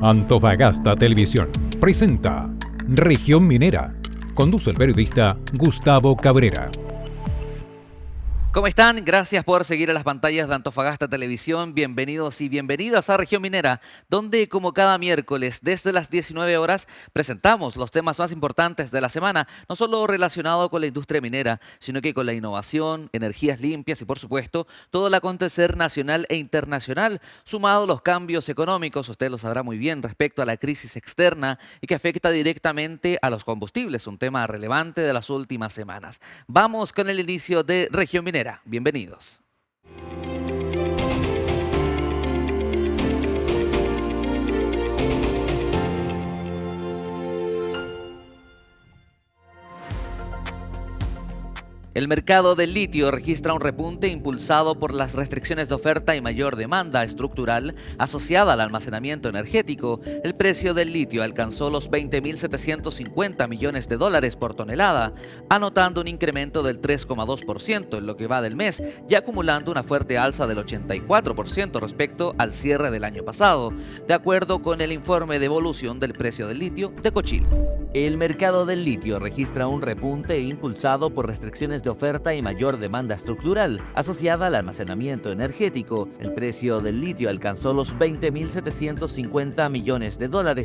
Antofagasta Televisión presenta Región Minera. Conduce el periodista Gustavo Cabrera. ¿Cómo están? Gracias por seguir a las pantallas de Antofagasta Televisión. Bienvenidos y bienvenidas a Región Minera, donde como cada miércoles desde las 19 horas presentamos los temas más importantes de la semana, no solo relacionado con la industria minera, sino que con la innovación, energías limpias y por supuesto todo el acontecer nacional e internacional, sumado a los cambios económicos, usted lo sabrá muy bien, respecto a la crisis externa y que afecta directamente a los combustibles, un tema relevante de las últimas semanas. Vamos con el inicio de Región Minera. Bienvenidos. El mercado del litio registra un repunte impulsado por las restricciones de oferta y mayor demanda estructural asociada al almacenamiento energético. El precio del litio alcanzó los $20.750 millones por tonelada, anotando un incremento del 3,2% en lo que va del mes y acumulando una fuerte alza del 84% respecto al cierre del año pasado, de acuerdo con el informe de evolución del precio del litio de Cochilco. El mercado del litio registra un repunte impulsado por restricciones de oferta y mayor demanda estructural asociada al almacenamiento energético. El precio del litio alcanzó los $20.750 millones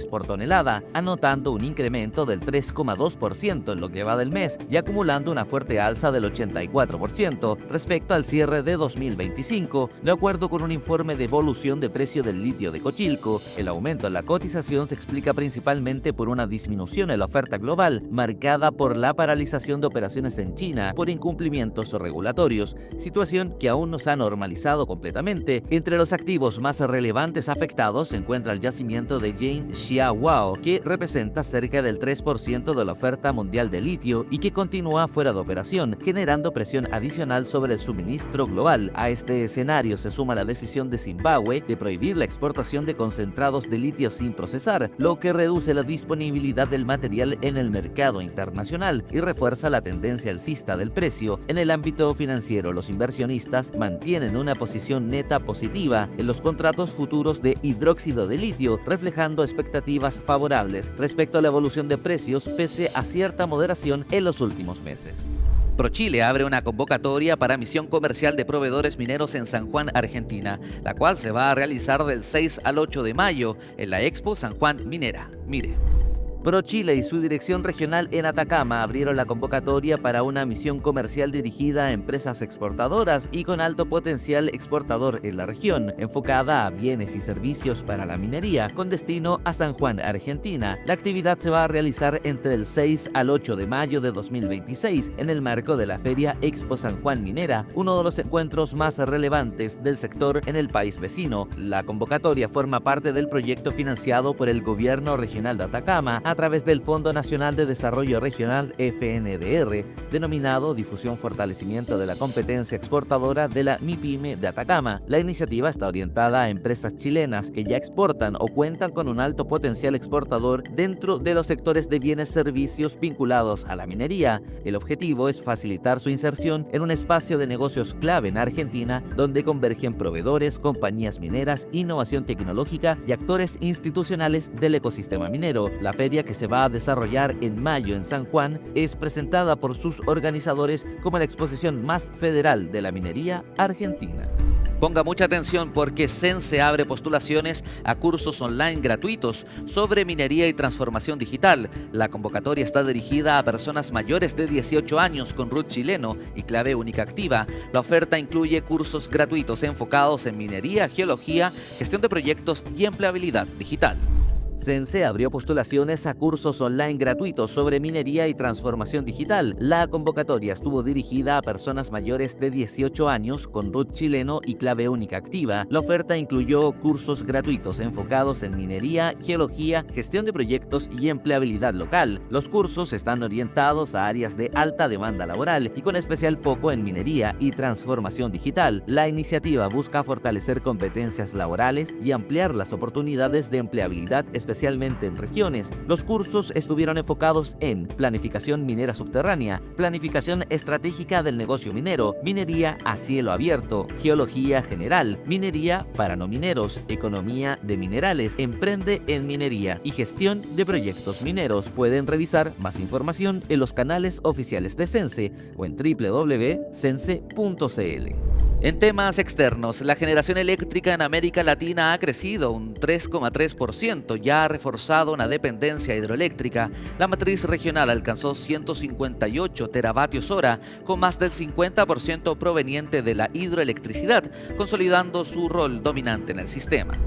por tonelada, anotando un incremento del 3,2% en lo que va del mes y acumulando una fuerte alza del 84% respecto al cierre de 2025, de acuerdo con un informe de evolución de precio del litio de Cochilco. El aumento en la cotización se explica principalmente por una disminución en la oferta global, marcada por la paralización de operaciones en China por incumplimientos regulatorios, situación que aún no se ha normalizado completamente. Entre los activos más relevantes afectados se encuentra el yacimiento de Jianxiahuao, que representa cerca del 3% de la oferta mundial de litio y que continúa fuera de operación, generando presión adicional sobre el suministro global. A este escenario se suma la decisión de Zimbabue de prohibir la exportación de concentrados de litio sin procesar, lo que reduce la disponibilidad del material en el mercado internacional y refuerza la tendencia alcista del precio. En el ámbito financiero, los inversionistas mantienen una posición neta positiva en los contratos futuros de hidróxido de litio, reflejando expectativas favorables respecto a la evolución de precios pese a cierta moderación en los últimos meses. ProChile abre una convocatoria para misión comercial de proveedores mineros en San Juan, Argentina, la cual se va a realizar del 6 al 8 de mayo en la Expo San Juan Minera. Mire. ProChile y su dirección regional en Atacama abrieron la convocatoria para una misión comercial dirigida a empresas exportadoras y con alto potencial exportador en la región, enfocada a bienes y servicios para la minería, con destino a San Juan, Argentina. La actividad se va a realizar entre el 6 al 8 de mayo de 2026 en el marco de la Feria Expo San Juan Minera, uno de los encuentros más relevantes del sector en el país vecino. La convocatoria forma parte del proyecto financiado por el Gobierno Regional de Atacama a través del Fondo Nacional de Desarrollo Regional FNDR, denominado Difusión Fortalecimiento de la Competencia Exportadora de la MIPYME de Atacama. La iniciativa está orientada a empresas chilenas que ya exportan o cuentan con un alto potencial exportador dentro de los sectores de bienes y servicios vinculados a la minería. El objetivo es facilitar su inserción en un espacio de negocios clave en Argentina, donde convergen proveedores, compañías mineras, innovación tecnológica y actores institucionales del ecosistema minero. La feria, que se va a desarrollar en mayo en San Juan, es presentada por sus organizadores como la exposición más federal de la minería argentina. Ponga mucha atención porque CENSE abre postulaciones a cursos online gratuitos sobre minería y transformación digital. La convocatoria está dirigida a personas mayores de 18 años con RUT chileno y clave única activa. La oferta incluye cursos gratuitos enfocados en minería, geología, gestión de proyectos y empleabilidad digital. CENSE abrió postulaciones a cursos online gratuitos sobre minería y transformación digital. La convocatoria estuvo dirigida a personas mayores de 18 años con RUT chileno y clave única activa. La oferta incluyó cursos gratuitos enfocados en minería, geología, gestión de proyectos y empleabilidad local. Los cursos están orientados a áreas de alta demanda laboral y con especial foco en minería y transformación digital. La iniciativa busca fortalecer competencias laborales y ampliar las oportunidades de empleabilidad, especialmente en regiones. Los cursos estuvieron enfocados en planificación minera subterránea, planificación estratégica del negocio minero, minería a cielo abierto, geología general, minería para no mineros, economía de minerales, emprende en minería y gestión de proyectos mineros. Pueden revisar más información en los canales oficiales de Cense o en www.cense.cl. En temas externos, la generación eléctrica en América Latina ha crecido un 3,3%, ya ha reforzado una dependencia hidroeléctrica. La matriz regional alcanzó 158 teravatios hora, con más del 50% proveniente de la hidroelectricidad, consolidando su rol dominante en el sistema.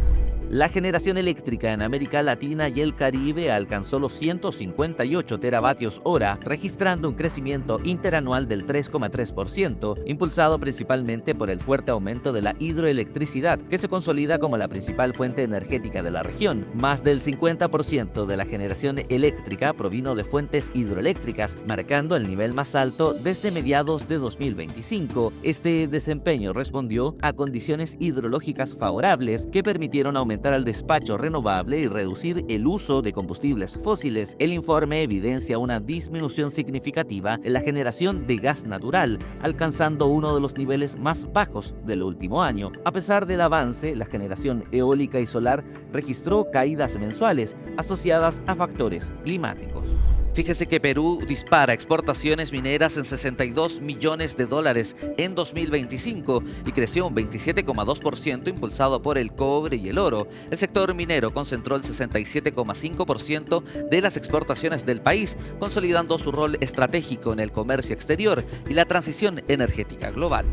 La generación eléctrica en América Latina y el Caribe alcanzó los 158 teravatios hora, registrando un crecimiento interanual del 3,3%, impulsado principalmente por el fuerte aumento de la hidroelectricidad, que se consolida como la principal fuente energética de la región. Más del 50% de la generación eléctrica provino de fuentes hidroeléctricas, marcando el nivel más alto desde mediados de 2025. Este desempeño respondió a condiciones hidrológicas favorables que permitieron aumentar el despacho renovable y reducir el uso de combustibles fósiles. El informe evidencia una disminución significativa en la generación de gas natural, alcanzando uno de los niveles más bajos del último año. A pesar del avance, la generación eólica y solar registró caídas mensuales asociadas a factores climáticos. Fíjese que Perú dispara exportaciones mineras en $62 millones en 2025 y creció un 27,2% impulsado por el cobre y el oro. El sector minero concentró el 67,5% de las exportaciones del país, consolidando su rol estratégico en el comercio exterior y la transición energética global.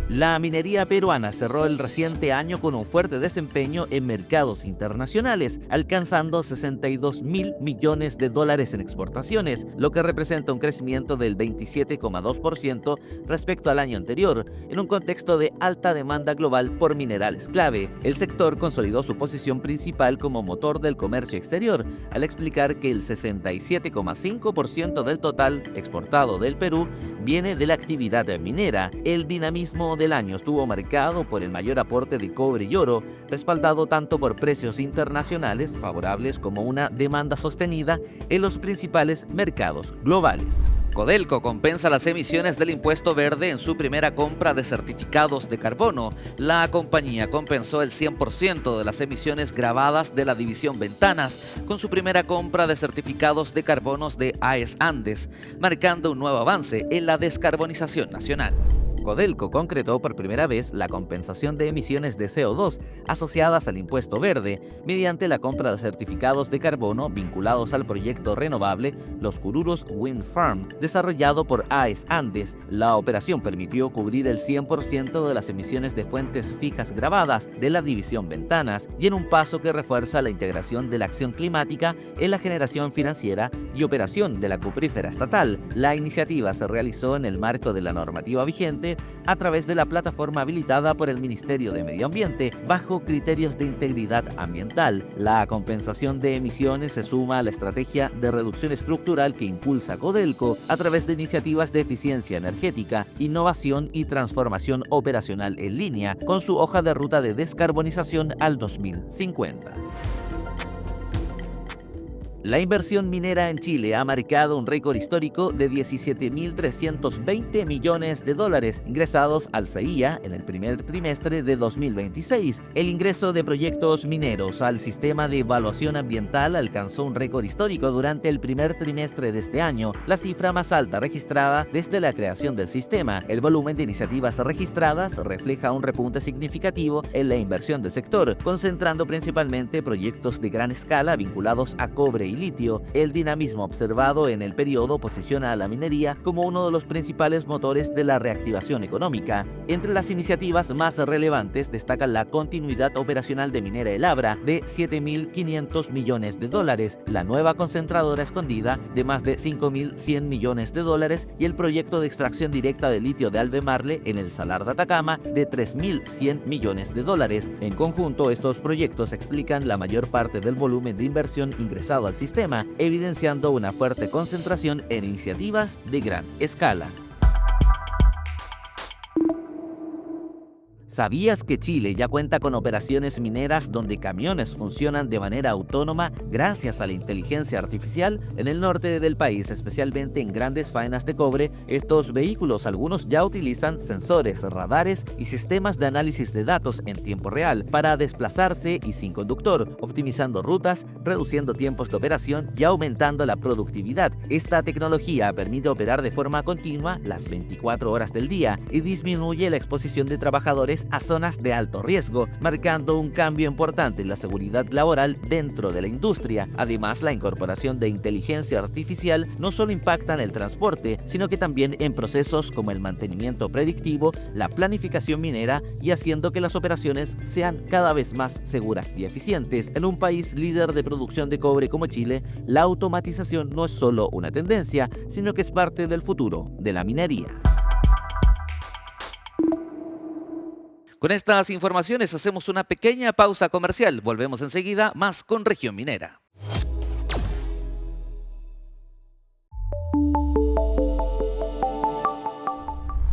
La minería peruana cerró el reciente año con un fuerte desempeño en mercados internacionales, alcanzando $62.000 millones en exportaciones, lo que representa un crecimiento del 27,2% respecto al año anterior, en un contexto de alta demanda global por minerales clave. El sector consolidó su posición principal como motor del comercio exterior, al explicar que el 67,5% del total exportado del Perú viene de la actividad minera. El dinamismo del año estuvo marcado por el mayor aporte de cobre y oro, respaldado tanto por precios internacionales favorables como una demanda sostenida en los principales mercados globales. Codelco compensa las emisiones del impuesto verde en su primera compra de certificados de carbono. La compañía compensó el 100% de las emisiones gravadas de la división Ventanas con su primera compra de certificados de carbonos de AES Andes, marcando un nuevo avance en la descarbonización nacional. Codelco concretó por primera vez la compensación de emisiones de CO2 asociadas al impuesto verde mediante la compra de certificados de carbono vinculados al proyecto renovable Los Cururos Wind Farm, desarrollado por AES Andes. La operación permitió cubrir el 100% de las emisiones de fuentes fijas gravadas de la división Ventanas y en un paso que refuerza la integración de la acción climática en la generación financiera y operación de la cuprífera estatal. La iniciativa se realizó en el marco de la normativa vigente a través de la plataforma habilitada por el Ministerio de Medio Ambiente bajo criterios de integridad ambiental. La compensación de emisiones se suma a la estrategia de reducción estructural que impulsa Codelco a través de iniciativas de eficiencia energética, innovación y transformación operacional en línea con su hoja de ruta de descarbonización al 2050. La inversión minera en Chile ha marcado un récord histórico de $17.320 millones ingresados al CIA en el primer trimestre de 2026. El ingreso de proyectos mineros al sistema de evaluación ambiental alcanzó un récord histórico durante el primer trimestre de este año, la cifra más alta registrada desde la creación del sistema. El volumen de iniciativas registradas refleja un repunte significativo en la inversión del sector, concentrando principalmente proyectos de gran escala vinculados a cobre y litio. El dinamismo observado en el periodo posiciona a la minería como uno de los principales motores de la reactivación económica. Entre las iniciativas más relevantes destacan la continuidad operacional de Minera El Abra de $7.500 millones, la nueva concentradora escondida de más de $5.100 millones y el proyecto de extracción directa de litio de Albemarle en el Salar de Atacama de $3.100 millones. En conjunto, estos proyectos explican la mayor parte del volumen de inversión ingresado al sistema, evidenciando una fuerte concentración en iniciativas de gran escala. ¿Sabías que Chile ya cuenta con operaciones mineras donde camiones funcionan de manera autónoma gracias a la inteligencia artificial? En el norte del país, especialmente en grandes faenas de cobre, estos vehículos algunos ya utilizan sensores, radares y sistemas de análisis de datos en tiempo real para desplazarse y sin conductor, optimizando rutas, reduciendo tiempos de operación y aumentando la productividad. Esta tecnología permite operar de forma continua las 24 horas del día y disminuye la exposición de trabajadores a zonas de alto riesgo, marcando un cambio importante en la seguridad laboral dentro de la industria. Además, la incorporación de inteligencia artificial no solo impacta en el transporte, sino que también en procesos como el mantenimiento predictivo, la planificación minera y haciendo que las operaciones sean cada vez más seguras y eficientes. En un país líder de producción de cobre como Chile, la automatización no es solo una tendencia, sino que es parte del futuro de la minería. Con estas informaciones hacemos una pequeña pausa comercial. Volvemos enseguida más con Región Minera.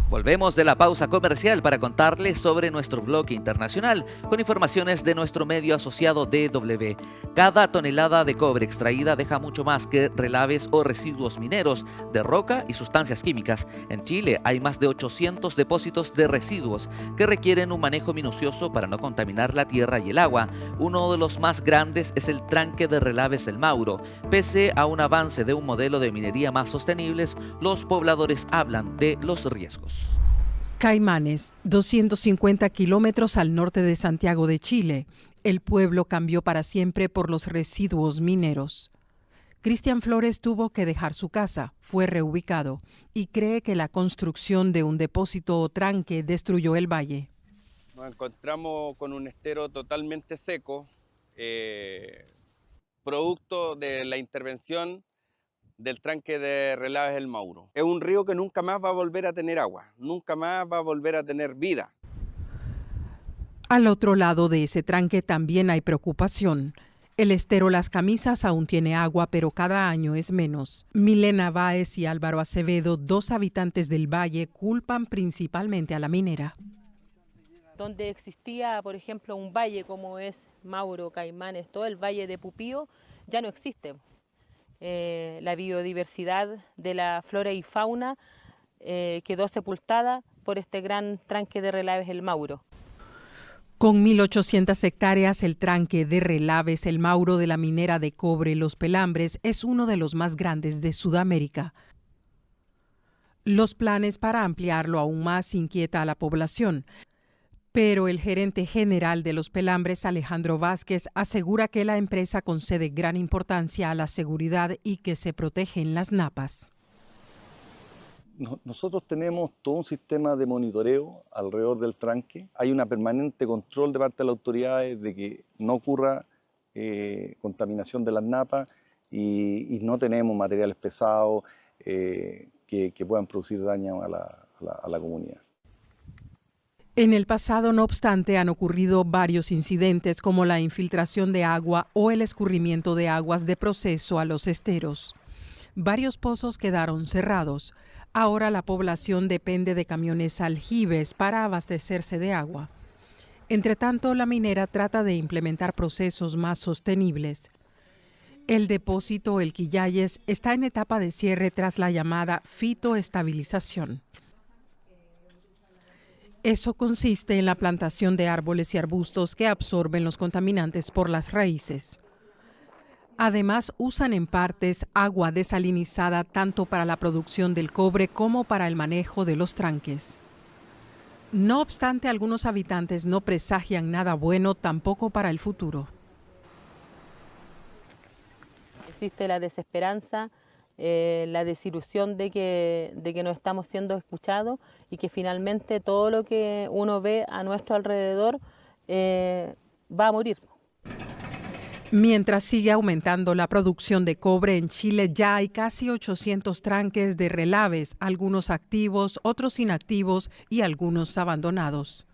Volvemos de la pausa comercial para contarles sobre nuestro bloque internacional con informaciones de nuestro medio asociado DW. Cada tonelada de cobre extraída deja mucho más que relaves o residuos mineros de roca y sustancias químicas. En Chile hay más de 800 depósitos de residuos que requieren un manejo minucioso para no contaminar la tierra y el agua. Uno de los más grandes es el tranque de relaves El Mauro. Pese a un avance de un modelo de minería más sostenibles, los pobladores hablan de los riesgos. Caimanes, 250 kilómetros al norte de Santiago de Chile. El pueblo cambió para siempre por los residuos mineros. Cristian Flores tuvo que dejar su casa, fue reubicado y cree que la construcción de un depósito o tranque destruyó el valle. Nos encontramos con un estero totalmente seco, producto de la intervención del tranque de relaves El Mauro. Es un río que nunca más va a volver a tener agua, nunca más va a volver a tener vida. Al otro lado de ese tranque también hay preocupación. El estero Las Camisas aún tiene agua, pero cada año es menos. Milena Báez y Álvaro Acevedo, dos habitantes del valle, culpan principalmente a la minera. Donde existía, por ejemplo, un valle como es Mauro, Caimanes, todo el valle de Pupío, ya no existe. La biodiversidad de la flora y fauna quedó sepultada por este gran tranque de relaves El Mauro. Con 1.800 hectáreas, el tranque de relaves El Mauro de la minera de cobre Los Pelambres es uno de los más grandes de Sudamérica. Los planes para ampliarlo aún más inquieta a la población. Pero el gerente general de Los Pelambres, Alejandro Vázquez, asegura que la empresa concede gran importancia a la seguridad y que se protegen las napas. Nosotros tenemos todo un sistema de monitoreo alrededor del tranque. Hay un permanente control de parte de las autoridades de que no ocurra contaminación de las napas y no tenemos materiales pesados que puedan producir daño a la comunidad. En el pasado, no obstante, han ocurrido varios incidentes como la infiltración de agua o el escurrimiento de aguas de proceso a los esteros. Varios pozos quedaron cerrados. Ahora la población depende de camiones aljibes para abastecerse de agua. Entre tanto, la minera trata de implementar procesos más sostenibles. El depósito El Quillayes está en etapa de cierre tras la llamada fitoestabilización. Eso consiste en la plantación de árboles y arbustos que absorben los contaminantes por las raíces. Además, usan en partes agua desalinizada tanto para la producción del cobre como para el manejo de los tranques. No obstante, algunos habitantes no presagian nada bueno tampoco para el futuro. Existe la desesperanza, la desilusión de que no estamos siendo escuchados y que finalmente todo lo que uno ve a nuestro alrededor va a morir. Mientras sigue aumentando la producción de cobre en Chile, ya hay casi 800 tranques de relaves, algunos activos, otros inactivos y algunos abandonados.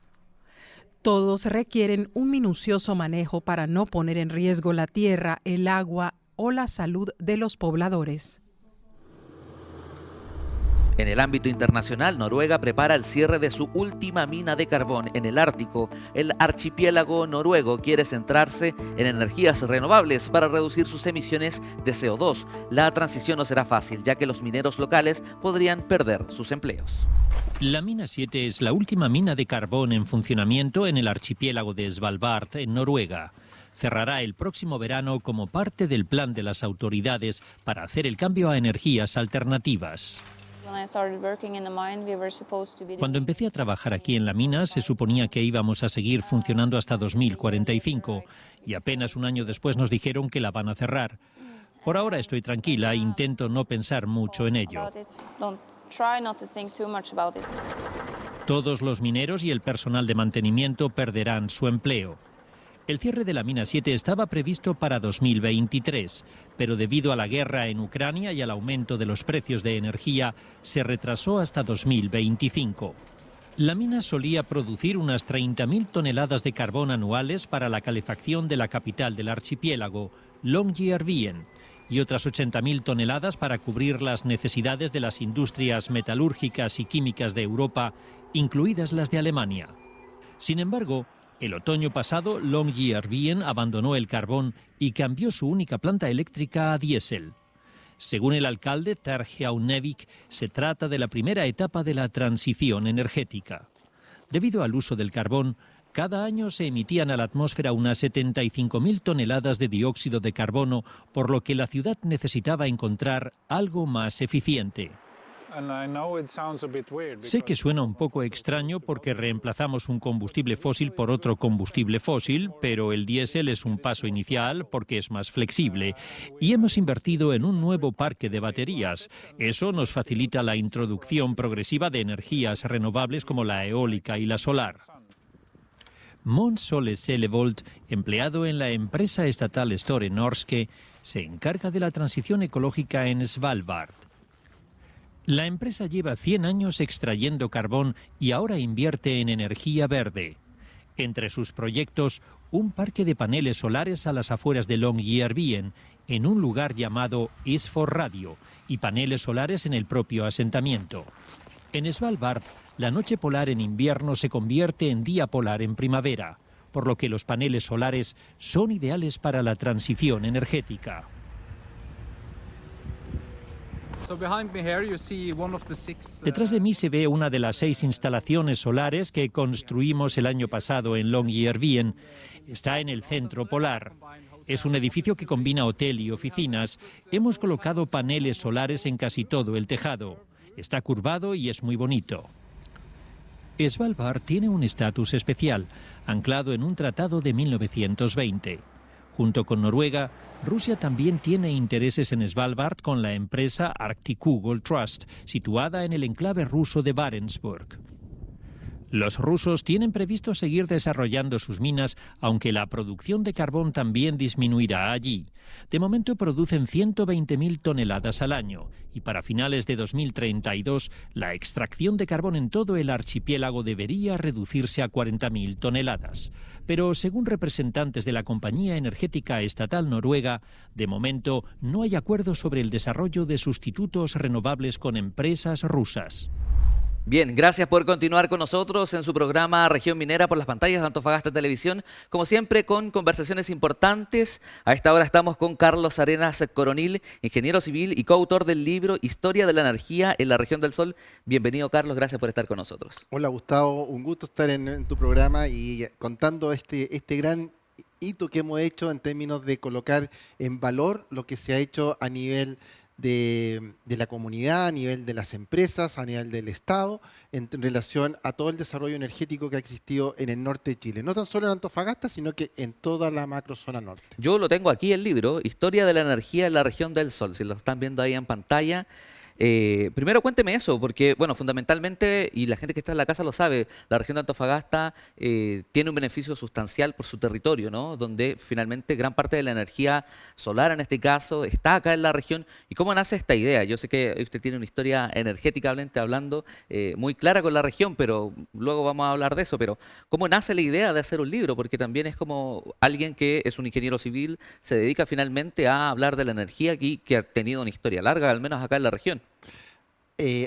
Todos requieren un minucioso manejo para no poner en riesgo la tierra, el agua o la salud de los pobladores. En el ámbito internacional, Noruega prepara el cierre de su última mina de carbón en el Ártico. El archipiélago noruego quiere centrarse en energías renovables para reducir sus emisiones de CO2. La transición no será fácil, ya que los mineros locales podrían perder sus empleos. La mina 7 es la última mina de carbón en funcionamiento en el archipiélago de Svalbard, en Noruega. Cerrará el próximo verano como parte del plan de las autoridades para hacer el cambio a energías alternativas. Cuando empecé a trabajar aquí en la mina, se suponía que íbamos a seguir funcionando hasta 2045 y apenas un año después nos dijeron que la van a cerrar. Por ahora estoy tranquila e intento no pensar mucho en ello. Todos los mineros y el personal de mantenimiento perderán su empleo. El cierre de la mina 7 estaba previsto para 2023, pero debido a la guerra en Ucrania y al aumento de los precios de energía, se retrasó hasta 2025. La mina solía producir unas 30.000 toneladas de carbón anuales para la calefacción de la capital del archipiélago, Longyearbyen, y otras 80.000 toneladas para cubrir las necesidades de las industrias metalúrgicas y químicas de Europa, incluidas las de Alemania. Sin embargo, el otoño pasado, Longyearbyen abandonó el carbón y cambió su única planta eléctrica a diésel. Según el alcalde Terje Aunevik, se trata de la primera etapa de la transición energética. Debido al uso del carbón, cada año se emitían a la atmósfera unas 75.000 toneladas de dióxido de carbono, por lo que la ciudad necesitaba encontrar algo más eficiente. Sé que suena un poco extraño porque reemplazamos un combustible fósil por otro combustible fósil, pero el diésel es un paso inicial porque es más flexible y hemos invertido en un nuevo parque de baterías. Eso nos facilita la introducción progresiva de energías renovables como la eólica y la solar. Mons Sole Selevold, empleado en la empresa estatal Store Norske, se encarga de la transición ecológica en Svalbard. La empresa lleva 100 años extrayendo carbón y ahora invierte en energía verde. Entre sus proyectos, un parque de paneles solares a las afueras de Longyearbyen, en un lugar llamado Isforradio, y paneles solares en el propio asentamiento. En Svalbard, la noche polar en invierno se convierte en día polar en primavera, por lo que los paneles solares son ideales para la transición energética. Detrás de mí se ve una de las 6 instalaciones solares que construimos el año pasado en Longyearbyen. Está en el centro polar. Es un edificio que combina hotel y oficinas. Hemos colocado paneles solares en casi todo el tejado. Está curvado y es muy bonito. Svalbard tiene un estatus especial, anclado en un tratado de 1920. Junto con Noruega, Rusia también tiene intereses en Svalbard con la empresa Arctic Gold Trust, situada en el enclave ruso de Barentsburg. Los rusos tienen previsto seguir desarrollando sus minas, aunque la producción de carbón también disminuirá allí. De momento producen 120.000 toneladas al año y para finales de 2032 la extracción de carbón en todo el archipiélago debería reducirse a 40.000 toneladas. Pero según representantes de la compañía energética estatal noruega, de momento no hay acuerdo sobre el desarrollo de sustitutos renovables con empresas rusas. Bien, gracias por continuar con nosotros en su programa Región Minera por las pantallas de Antofagasta Televisión. Como siempre, con conversaciones importantes. A esta hora estamos con Carlos Arenas Coronil, ingeniero civil y coautor del libro Historia de la Energía en la Región del Sol. Bienvenido, Carlos, gracias por estar con nosotros. Hola, Gustavo, un gusto estar en tu programa y contando este gran hito que hemos hecho en términos de colocar en valor lo que se ha hecho a nivel de la comunidad, a nivel de las empresas, a nivel del Estado, en relación a todo el desarrollo energético que ha existido en el norte de Chile. No tan solo en Antofagasta, sino que en toda la macrozona norte. Yo lo tengo aquí, el libro, Historia de la Energía en la Región del Sol, si lo están viendo ahí en pantalla. Primero cuénteme eso, porque bueno, fundamentalmente, y la gente que está en la casa lo sabe, la región de Antofagasta tiene un beneficio sustancial por su territorio, ¿no? Donde finalmente gran parte de la energía solar, en este caso, está acá en la región. ¿Y cómo nace esta idea? Yo sé que usted tiene una historia energéticamente hablando muy clara con la región, pero luego vamos a hablar de eso. Pero ¿cómo nace la idea de hacer un libro? Porque también es como alguien que es un ingeniero civil, se dedica finalmente a hablar de la energía aquí, que ha tenido una historia larga, al menos acá en la región.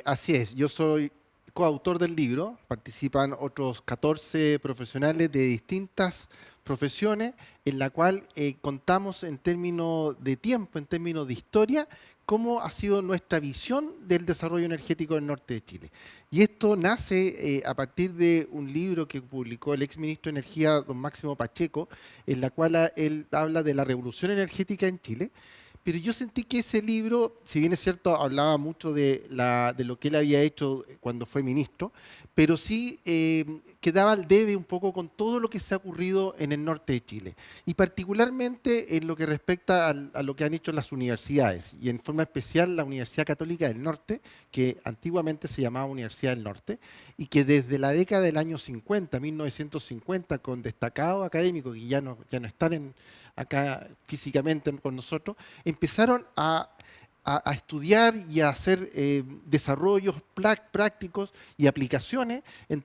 Así es, yo soy coautor del libro, participan otros 14 profesionales de distintas profesiones, en la cual contamos en términos de tiempo, en términos de historia, cómo ha sido nuestra visión del desarrollo energético del norte de Chile. Y esto nace a partir de un libro que publicó el exministro de Energía, don Máximo Pacheco, en la cual él habla de la revolución energética en Chile. Pero yo sentí que ese libro, si bien es cierto, hablaba mucho de lo que él había hecho cuando fue ministro, pero sí quedaba al debe un poco con todo lo que se ha ocurrido en el norte de Chile. Y particularmente en lo que respecta a lo que han hecho las universidades, y en forma especial la Universidad Católica del Norte, que antiguamente se llamaba Universidad del Norte, y que desde la década del año 50, 1950, con destacados académicos que ya no están acá físicamente con nosotros, empezaron a estudiar y a hacer desarrollos prácticos y aplicaciones en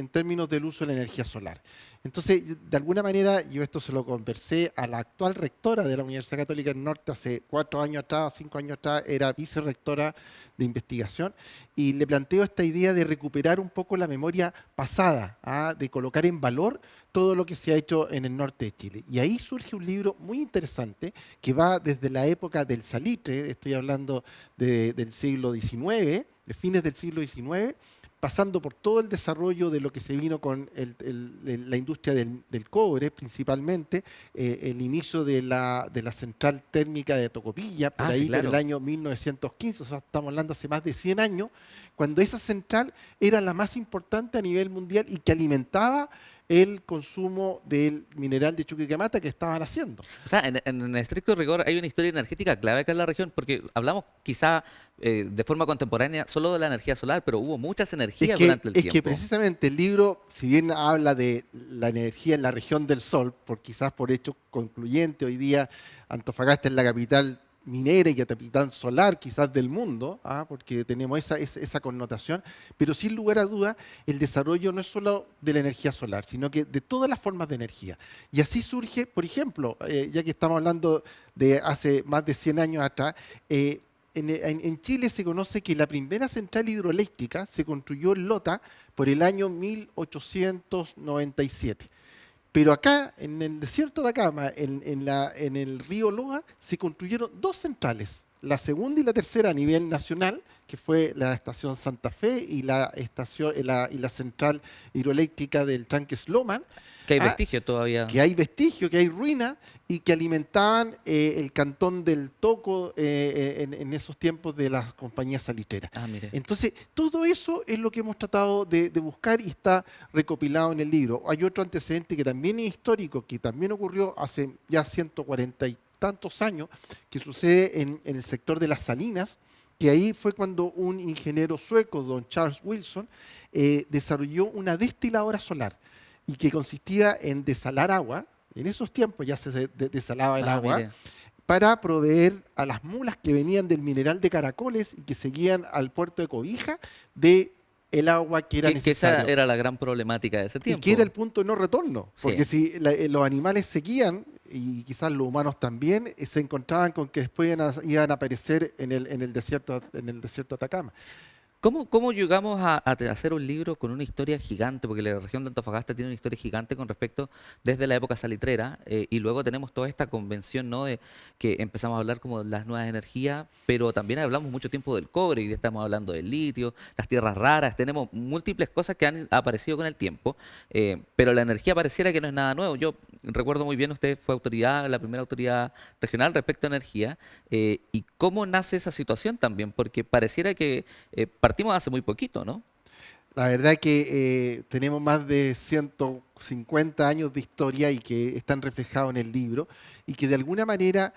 términos del uso de la energía solar. Entonces, de alguna manera, yo esto se lo conversé a la actual rectora de la Universidad Católica del Norte hace 4 años atrás, 5 años atrás, era vicerrectora de investigación, y le planteo esta idea de recuperar un poco la memoria pasada, de colocar en valor todo lo que se ha hecho en el norte de Chile. Y ahí surge un libro muy interesante que va desde la época del salitre, estoy hablando del siglo XIX, de fines del siglo XIX, pasando por todo el desarrollo de lo que se vino con la industria del cobre, principalmente, el inicio de la central térmica de Tocopilla, por ahí, sí, claro, por el año 1915, o sea, estamos hablando hace más de 100 años, cuando esa central era la más importante a nivel mundial y que alimentaba el consumo del mineral de Chuquicamata que estaban haciendo. O sea, en estricto rigor hay una historia energética clave acá en la región, porque hablamos quizá de forma contemporánea solo de la energía solar, pero hubo muchas energías durante el tiempo. Es que precisamente el libro, si bien habla de la energía en la región del Sol, quizás por hecho concluyente, hoy día Antofagasta es la capital minera y capital solar quizás del mundo, porque tenemos esa connotación, pero sin lugar a duda el desarrollo no es solo de la energía solar, sino que de todas las formas de energía. Y así surge, por ejemplo, ya que estamos hablando de hace más de 100 años atrás, en Chile se conoce que la primera central hidroeléctrica se construyó en Lota por el año 1897. Pero acá, en el desierto de Atacama, en el río Loa, se construyeron 2 centrales, la segunda y la tercera a nivel nacional, que fue la estación Santa Fe y la central hidroeléctrica del tanque Sloman. Que hay vestigio todavía. Que hay vestigio, que hay ruina, y que alimentaban el cantón del Toco en esos tiempos de las compañías salitreras. Mire. Entonces, todo eso es lo que hemos tratado de buscar y está recopilado en el libro. Hay otro antecedente que también es histórico, que también ocurrió hace ya 140 y tantos años, que sucede en el sector de las salinas, que ahí fue cuando un ingeniero sueco, don Charles Wilson, desarrolló una destiladora solar, y que consistía en desalar agua. En esos tiempos ya se desalaba el agua, mire, para proveer a las mulas que venían del mineral de Caracoles y que seguían al puerto de Cobija de el agua que era necesario. Que esa era la gran problemática de ese tiempo. Y que era el punto de no retorno. Porque sí, si los animales seguían, y quizás los humanos también, se encontraban con que después iban a aparecer en el desierto de Atacama. ¿Cómo llegamos a hacer un libro con una historia gigante? Porque la región de Antofagasta tiene una historia gigante con respecto desde la época salitrera, y luego tenemos toda esta convención, ¿no?, de que empezamos a hablar como de las nuevas energías, pero también hablamos mucho tiempo del cobre y ya estamos hablando del litio, las tierras raras, tenemos múltiples cosas que han aparecido con el tiempo, pero la energía pareciera que no es nada nuevo. Yo recuerdo muy bien, usted fue la primera autoridad regional respecto a energía, y cómo nace esa situación también, porque pareciera que partimos hace muy poquito, ¿no? La verdad que tenemos más de 150 años de historia y que están reflejados en el libro, y que de alguna manera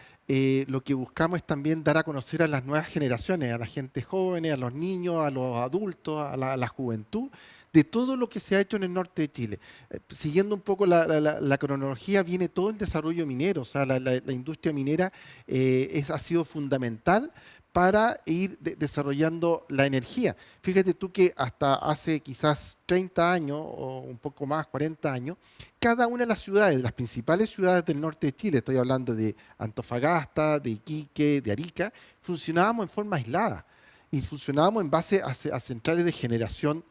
lo que buscamos es también dar a conocer a las nuevas generaciones, a la gente joven, a los niños, a los adultos, a la juventud, de todo lo que se ha hecho en el norte de Chile. Siguiendo un poco la cronología, viene todo el desarrollo minero, o sea, la industria minera ha sido fundamental para ir desarrollando la energía. Fíjate tú que hasta hace quizás 30 años o un poco más, 40 años, cada una de las ciudades, las principales ciudades del norte de Chile, estoy hablando de Antofagasta, de Iquique, de Arica, funcionábamos en forma aislada. y funcionábamos en base a centrales de generación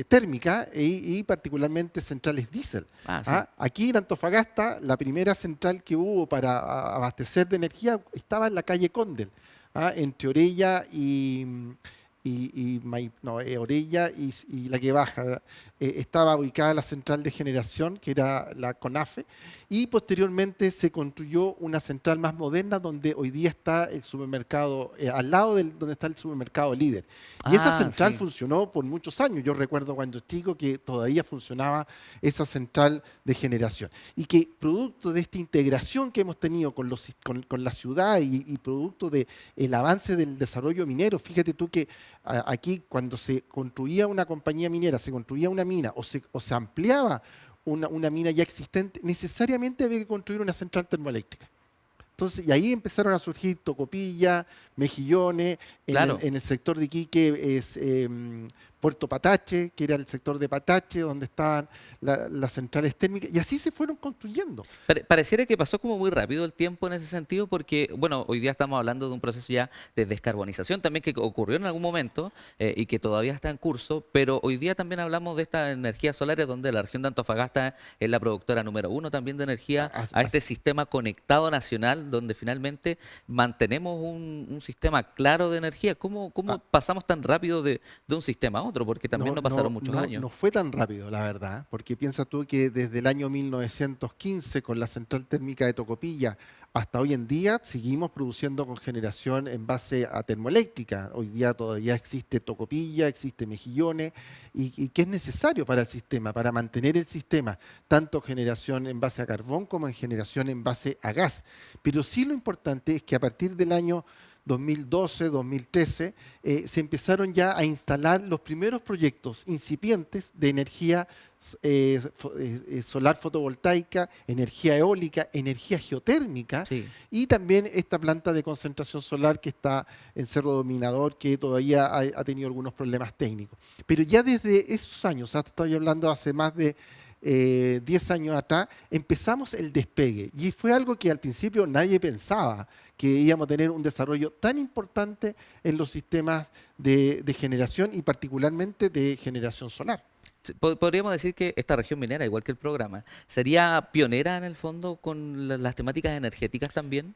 térmica y particularmente centrales diésel. Sí. Aquí en Antofagasta, la primera central que hubo para abastecer de energía estaba en la calle Condel, entre Orella Orella y la que baja. Estaba ubicada la central de generación, que era la CONAFE, y posteriormente se construyó una central más moderna donde hoy día está el supermercado, al lado donde está el supermercado Líder. Y esa central funcionó por muchos años. Yo recuerdo cuando chico que todavía funcionaba esa central de generación. Y que producto de esta integración que hemos tenido con la ciudad y producto del avance del desarrollo minero, fíjate tú que aquí cuando se construía una compañía minera, se construía una mina o se ampliaba una mina ya existente, necesariamente había que construir una central termoeléctrica. Entonces, y ahí empezaron a surgir Tocopilla, Mejillones, en el sector de Iquique es Puerto Patache, que era el sector de Patache, donde estaban las centrales térmicas, y así se fueron construyendo. Pareciera que pasó como muy rápido el tiempo en ese sentido, porque, bueno, hoy día estamos hablando de un proceso ya de descarbonización también que ocurrió en algún momento y que todavía está en curso, pero hoy día también hablamos de estas energías solares, donde la región de Antofagasta es la productora número 1 también de energía a este sistema conectado nacional, donde finalmente mantenemos un sistema claro de energía. ¿Cómo pasamos tan rápido de un sistema a otro? Porque también no pasaron muchos años. No fue tan rápido, la verdad, porque piensa tú que desde el año 1915, con la central térmica de Tocopilla, hasta hoy en día seguimos produciendo con generación en base a termoeléctrica. Hoy día todavía existe Tocopilla, existe Mejillones, y que es necesario para el sistema, para mantener el sistema, tanto generación en base a carbón como en generación en base a gas. Pero sí lo importante es que a partir del año 2012, 2013, se empezaron ya a instalar los primeros proyectos incipientes de energía solar fotovoltaica, energía eólica, energía geotérmica, y también esta planta de concentración solar que está en Cerro Dominador, que todavía ha tenido algunos problemas técnicos. Pero ya desde esos años, hasta estoy hablando hace más de 10 años atrás, empezamos el despegue, y fue algo que al principio nadie pensaba, que íbamos a tener un desarrollo tan importante en los sistemas de generación y particularmente de generación solar. Podríamos decir que esta región minera, igual que el programa, ¿sería pionera en el fondo con las temáticas energéticas también?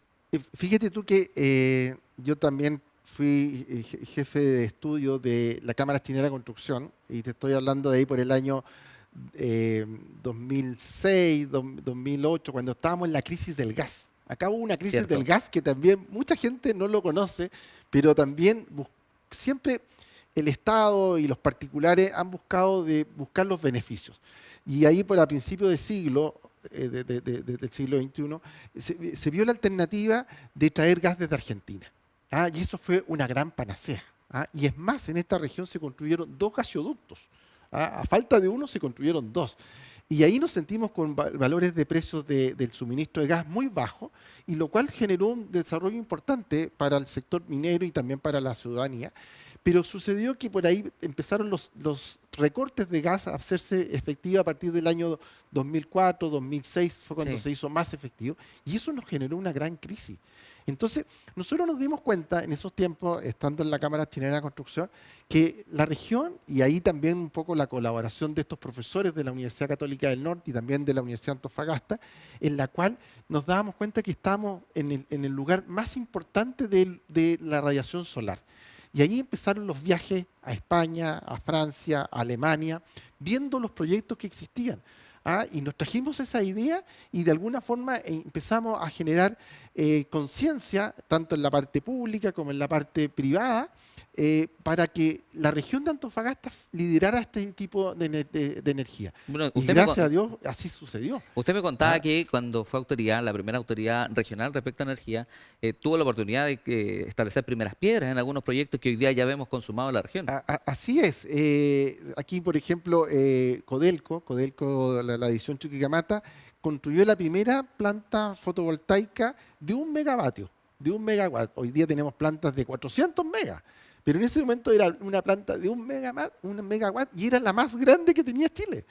Fíjate tú que yo también fui jefe de estudio de la Cámara Chilena de Construcción, y te estoy hablando de ahí por el año 2006, 2008, cuando estábamos en la crisis del gas. Acá hubo una crisis del gas que también mucha gente no lo conoce, pero también siempre el Estado y los particulares han buscado buscar los beneficios. Y ahí a principios del siglo XXI, se vio la alternativa de traer gas desde Argentina. Y eso fue una gran panacea. Y es más, en esta región se construyeron 2 gasoductos. A falta de uno se construyeron 2. Y ahí nos sentimos con valores de precios del suministro de gas muy bajos, y lo cual generó un desarrollo importante para el sector minero y también para la ciudadanía. Pero sucedió que por ahí empezaron los recortes de gas a hacerse efectivos a partir del año 2004, 2006, fue cuando se hizo más efectivo, y eso nos generó una gran crisis. Entonces, nosotros nos dimos cuenta en esos tiempos, estando en la Cámara Chilena de Construcción, que la región, y ahí también un poco la colaboración de estos profesores de la Universidad Católica del Norte y también de la Universidad de Antofagasta, en la cual nos dábamos cuenta que estamos en el lugar más importante de la radiación solar. Y ahí empezaron los viajes a España, a Francia, a Alemania, viendo los proyectos que existían. Y nos trajimos esa idea y de alguna forma empezamos a generar conciencia, tanto en la parte pública como en la parte privada, para que la región de Antofagasta liderara este tipo de energía. Bueno, y gracias a Dios así sucedió. Usted me contaba que cuando fue autoridad, la primera autoridad regional respecto a energía, tuvo la oportunidad de establecer primeras piedras en algunos proyectos que hoy día ya vemos consumados en la región. Así es. Aquí, por ejemplo, Codelco, la división Chuquicamata, construyó la primera planta fotovoltaica de 1 megavatio, de 1 megawatt. Hoy día tenemos plantas de 400 megas. Pero en ese momento era una planta de 1 megawatt y era la más grande que tenía Chile.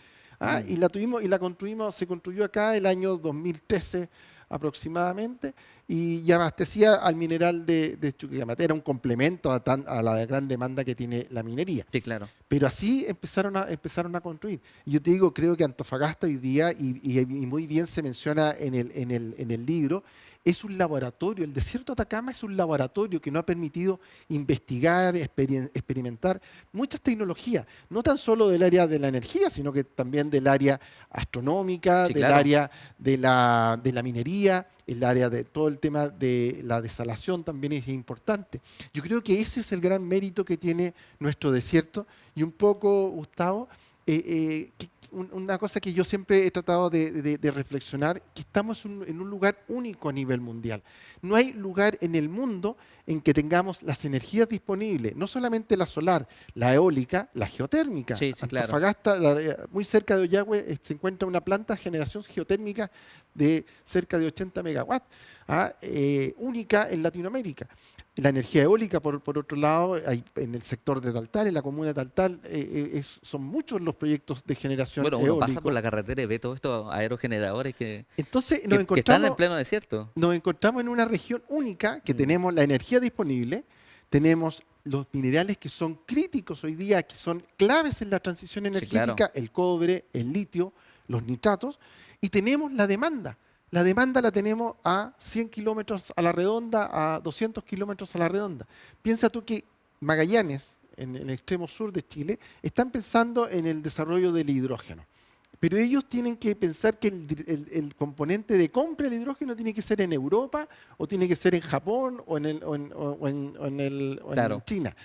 Y la construimos, se construyó acá el año 2013, aproximadamente, y abastecía al mineral de Chuquicamata. Era un complemento a la gran demanda que tiene la minería. Sí, claro. Pero así empezaron a construir. Y yo te digo, creo que Antofagasta hoy día, y muy bien se menciona en el libro, es un laboratorio. El desierto de Atacama es un laboratorio que nos ha permitido investigar, experimentar muchas tecnologías, no tan solo del área de la energía, sino que también del área astronómica, Sí, del claro. área de la minería, el área de todo el tema de la desalación también es importante. Yo creo que ese es el gran mérito que tiene nuestro desierto. Y un poco, Gustavo, una cosa que yo siempre he tratado de reflexionar, que estamos en un lugar único a nivel mundial. No hay lugar en el mundo en que tengamos las energías disponibles, no solamente la solar, la eólica, la geotérmica. Sí, sí, claro. Antofagasta, muy cerca de Ollagüe, se encuentra una planta de generación geotérmica de cerca de 80 megawatts, única en Latinoamérica. La energía eólica, por otro lado, en el sector de Taltal, en la comuna de Taltal, son muchos los proyectos de generación Bueno, uno eólica. pasa por la carretera y ve todos estos aerogeneradores que Entonces están en pleno desierto. nos encontramos en una región única que tenemos la energía disponible, tenemos los minerales que son críticos hoy día, que son claves en la transición energética, claro. el cobre, el litio, los nitratos, y tenemos la demanda. La demanda la tenemos a 100 kilómetros a la redonda, a 200 kilómetros a la redonda. Piensa tú que Magallanes, en el extremo sur de Chile, están pensando en el desarrollo del hidrógeno. Pero ellos tienen que pensar que el componente de compra del hidrógeno tiene que ser en Europa, o tiene que ser en Japón, o en Claro. China.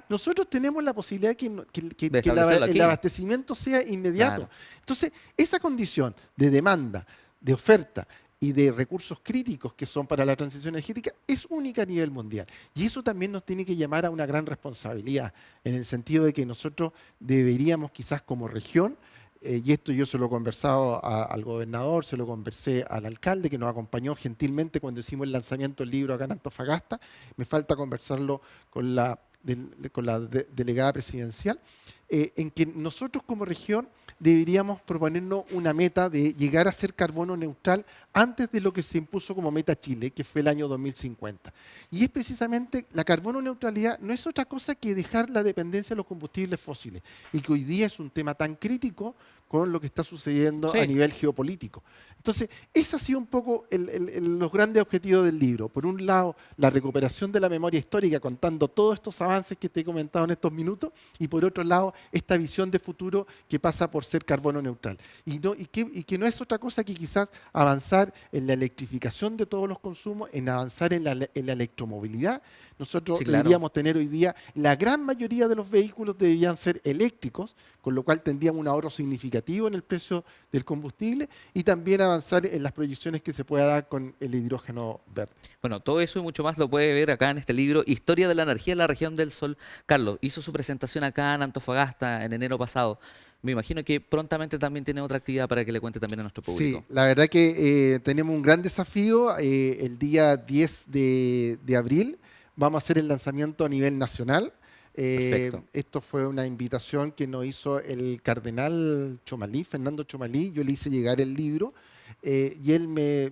Nosotros tenemos la posibilidad que De establecerlo aquí. el abastecimiento sea inmediato. Claro. Entonces, esa condición de demanda, de oferta y de recursos críticos que son para la transición energética es única a nivel mundial. Y eso también nos tiene que llamar a una gran responsabilidad, en el sentido de que nosotros deberíamos quizás como región, y esto yo se lo he conversado al gobernador, se lo conversé al alcalde que nos acompañó gentilmente cuando hicimos el lanzamiento del libro acá en Antofagasta, me falta conversarlo con la delegada presidencial, en que nosotros como región deberíamos proponernos una meta de llegar a ser carbono neutral antes de lo que se impuso como meta Chile, que fue el año 2050. Y es precisamente la carbono neutralidad, no es otra cosa que dejar la dependencia de los combustibles fósiles, y que hoy día es un tema tan crítico con lo que está sucediendo Sí. a nivel geopolítico. Entonces, ese ha sido un poco los grandes objetivos del libro. Por un lado, la recuperación de la memoria histórica, contando todos estos avances que te he comentado en estos minutos, y por otro lado, esta visión de futuro que pasa por ser carbono neutral. Y que no es otra cosa que quizás avanzar en la electrificación de todos los consumos, en avanzar en la electromovilidad. Nosotros Sí, claro. deberíamos tener hoy día, la gran mayoría de los vehículos deberían ser eléctricos, con lo cual tendríamos un ahorro significativo en el precio del combustible, y también avanzar en las proyecciones que se pueda dar con el hidrógeno verde. Bueno, todo eso y mucho más lo puede ver acá en este libro, Historia de la Energía en la Región del Sol. Carlos hizo su presentación acá en Antofagasta en enero pasado. Me imagino que prontamente también tiene otra actividad para que le cuente también a nuestro público. Sí, la verdad que tenemos un gran desafío. El día 10 de abril vamos a hacer el lanzamiento a nivel nacional. Perfecto. Esto fue una invitación que nos hizo el cardenal Chomalí, Fernando Chomalí. Yo le hice llegar el libro y él me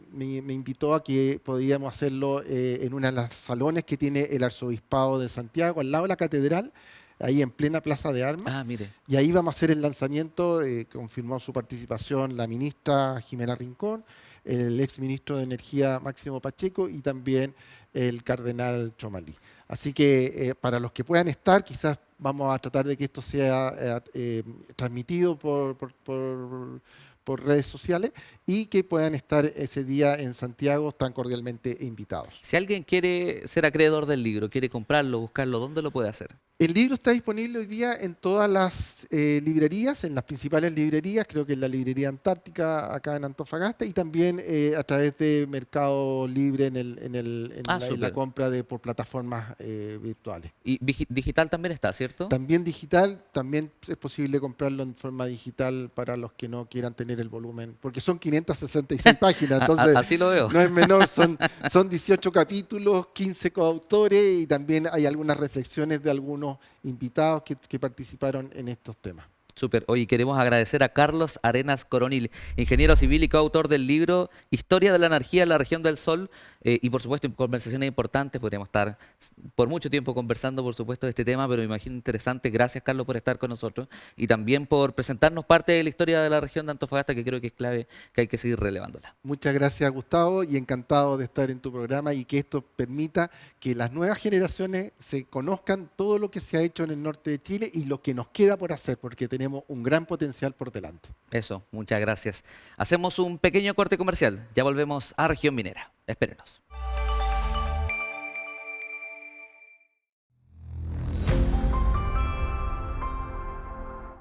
invitó a que podíamos hacerlo en uno de los salones que tiene el Arzobispado de Santiago, al lado de la catedral, ahí en plena Plaza de Armas. Ah, mire. Y ahí vamos a hacer el lanzamiento, confirmó su participación la ministra Jimena Rincón, el exministro de Energía Máximo Pacheco y también el cardenal Chomalí. Así que para los que puedan estar, quizás vamos a tratar de que esto sea transmitido por redes sociales y que puedan estar ese día en Santiago, están cordialmente invitados. Si alguien quiere ser acreedor del libro, quiere comprarlo, buscarlo, ¿dónde lo puede hacer? El libro está disponible hoy día en todas las librerías, en las principales librerías, creo que en la librería Antártica acá en Antofagasta, y también a través de Mercado Libre en la súper. compra por plataformas virtuales. Y digital también está, ¿cierto? También digital, también es posible comprarlo en forma digital para los que no quieran tener el volumen, porque son 566 páginas, entonces Así lo veo. no es menor, son 18 capítulos, 15 coautores, y también hay algunas reflexiones de algunos invitados que participaron en estos temas. Súper. Hoy queremos agradecer a Carlos Arenas Coronil, ingeniero civil y coautor del libro Historia de la Energía en la Región del Sol. Y por supuesto, en conversaciones importantes. Podríamos estar por mucho tiempo conversando, por supuesto, de este tema, pero me imagino interesante. Gracias, Carlos, por estar con nosotros y también por presentarnos parte de la historia de la región de Antofagasta, que creo que es clave, que hay que seguir relevándola. Muchas gracias, Gustavo, y encantado de estar en tu programa y que esto permita que las nuevas generaciones se conozcan todo lo que se ha hecho en el norte de Chile y lo que nos queda por hacer, porque tenemos un gran potencial por delante. Eso, muchas gracias. Hacemos un pequeño corte comercial. Ya volvemos a Región Minera. Espérenos.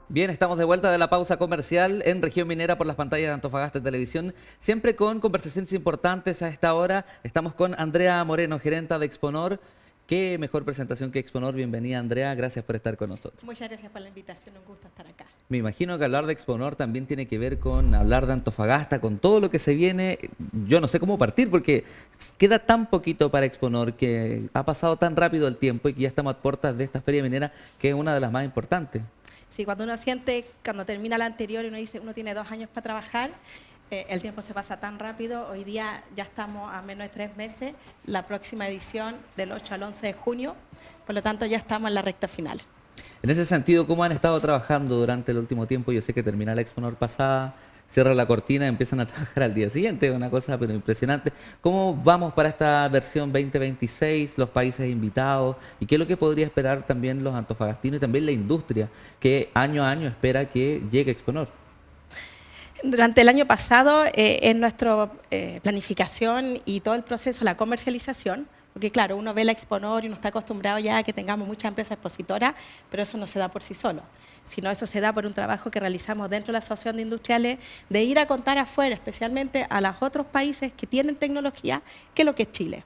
Bien, estamos de vuelta de la pausa comercial en Región Minera por las pantallas de Antofagasta Televisión, siempre con conversaciones importantes a esta hora. Estamos con Andrea Moreno, gerenta de Exponor. Qué mejor presentación que Exponor. Bienvenida, Andrea, gracias por estar con nosotros. Muchas gracias por la invitación, un gusto estar acá. Me imagino que hablar de Exponor también tiene que ver con hablar de Antofagasta, con todo lo que se viene. Yo no sé cómo partir porque queda tan poquito para Exponor, que ha pasado tan rápido el tiempo y que ya estamos a puertas de esta feria minera, que es una de las más importantes. Sí, cuando uno siente, cuando termina la anterior y uno dice, uno tiene 2 años para trabajar, el tiempo se pasa tan rápido. Hoy día ya estamos a menos de 3 meses, la próxima edición del 8 al 11 de junio, por lo tanto ya estamos en la recta final. En ese sentido, ¿cómo han estado trabajando durante el último tiempo? Yo sé que termina la Exponor pasada, cierra la cortina y empiezan a trabajar al día siguiente, es una cosa pero impresionante. ¿Cómo vamos para esta versión 2026, los países invitados? ¿Y qué es lo que podría esperar también los antofagastinos y también la industria, que año a año espera que llegue Exponor? Durante el año pasado, en nuestra planificación y todo el proceso, la comercialización, porque claro, uno ve la Exponor y uno está acostumbrado ya a que tengamos muchas empresas expositoras, pero eso no se da por sí solo, sino eso se da por un trabajo que realizamos dentro de la Asociación de Industriales, de ir a contar afuera, especialmente a los otros países que tienen tecnología, qué es lo que es Chile,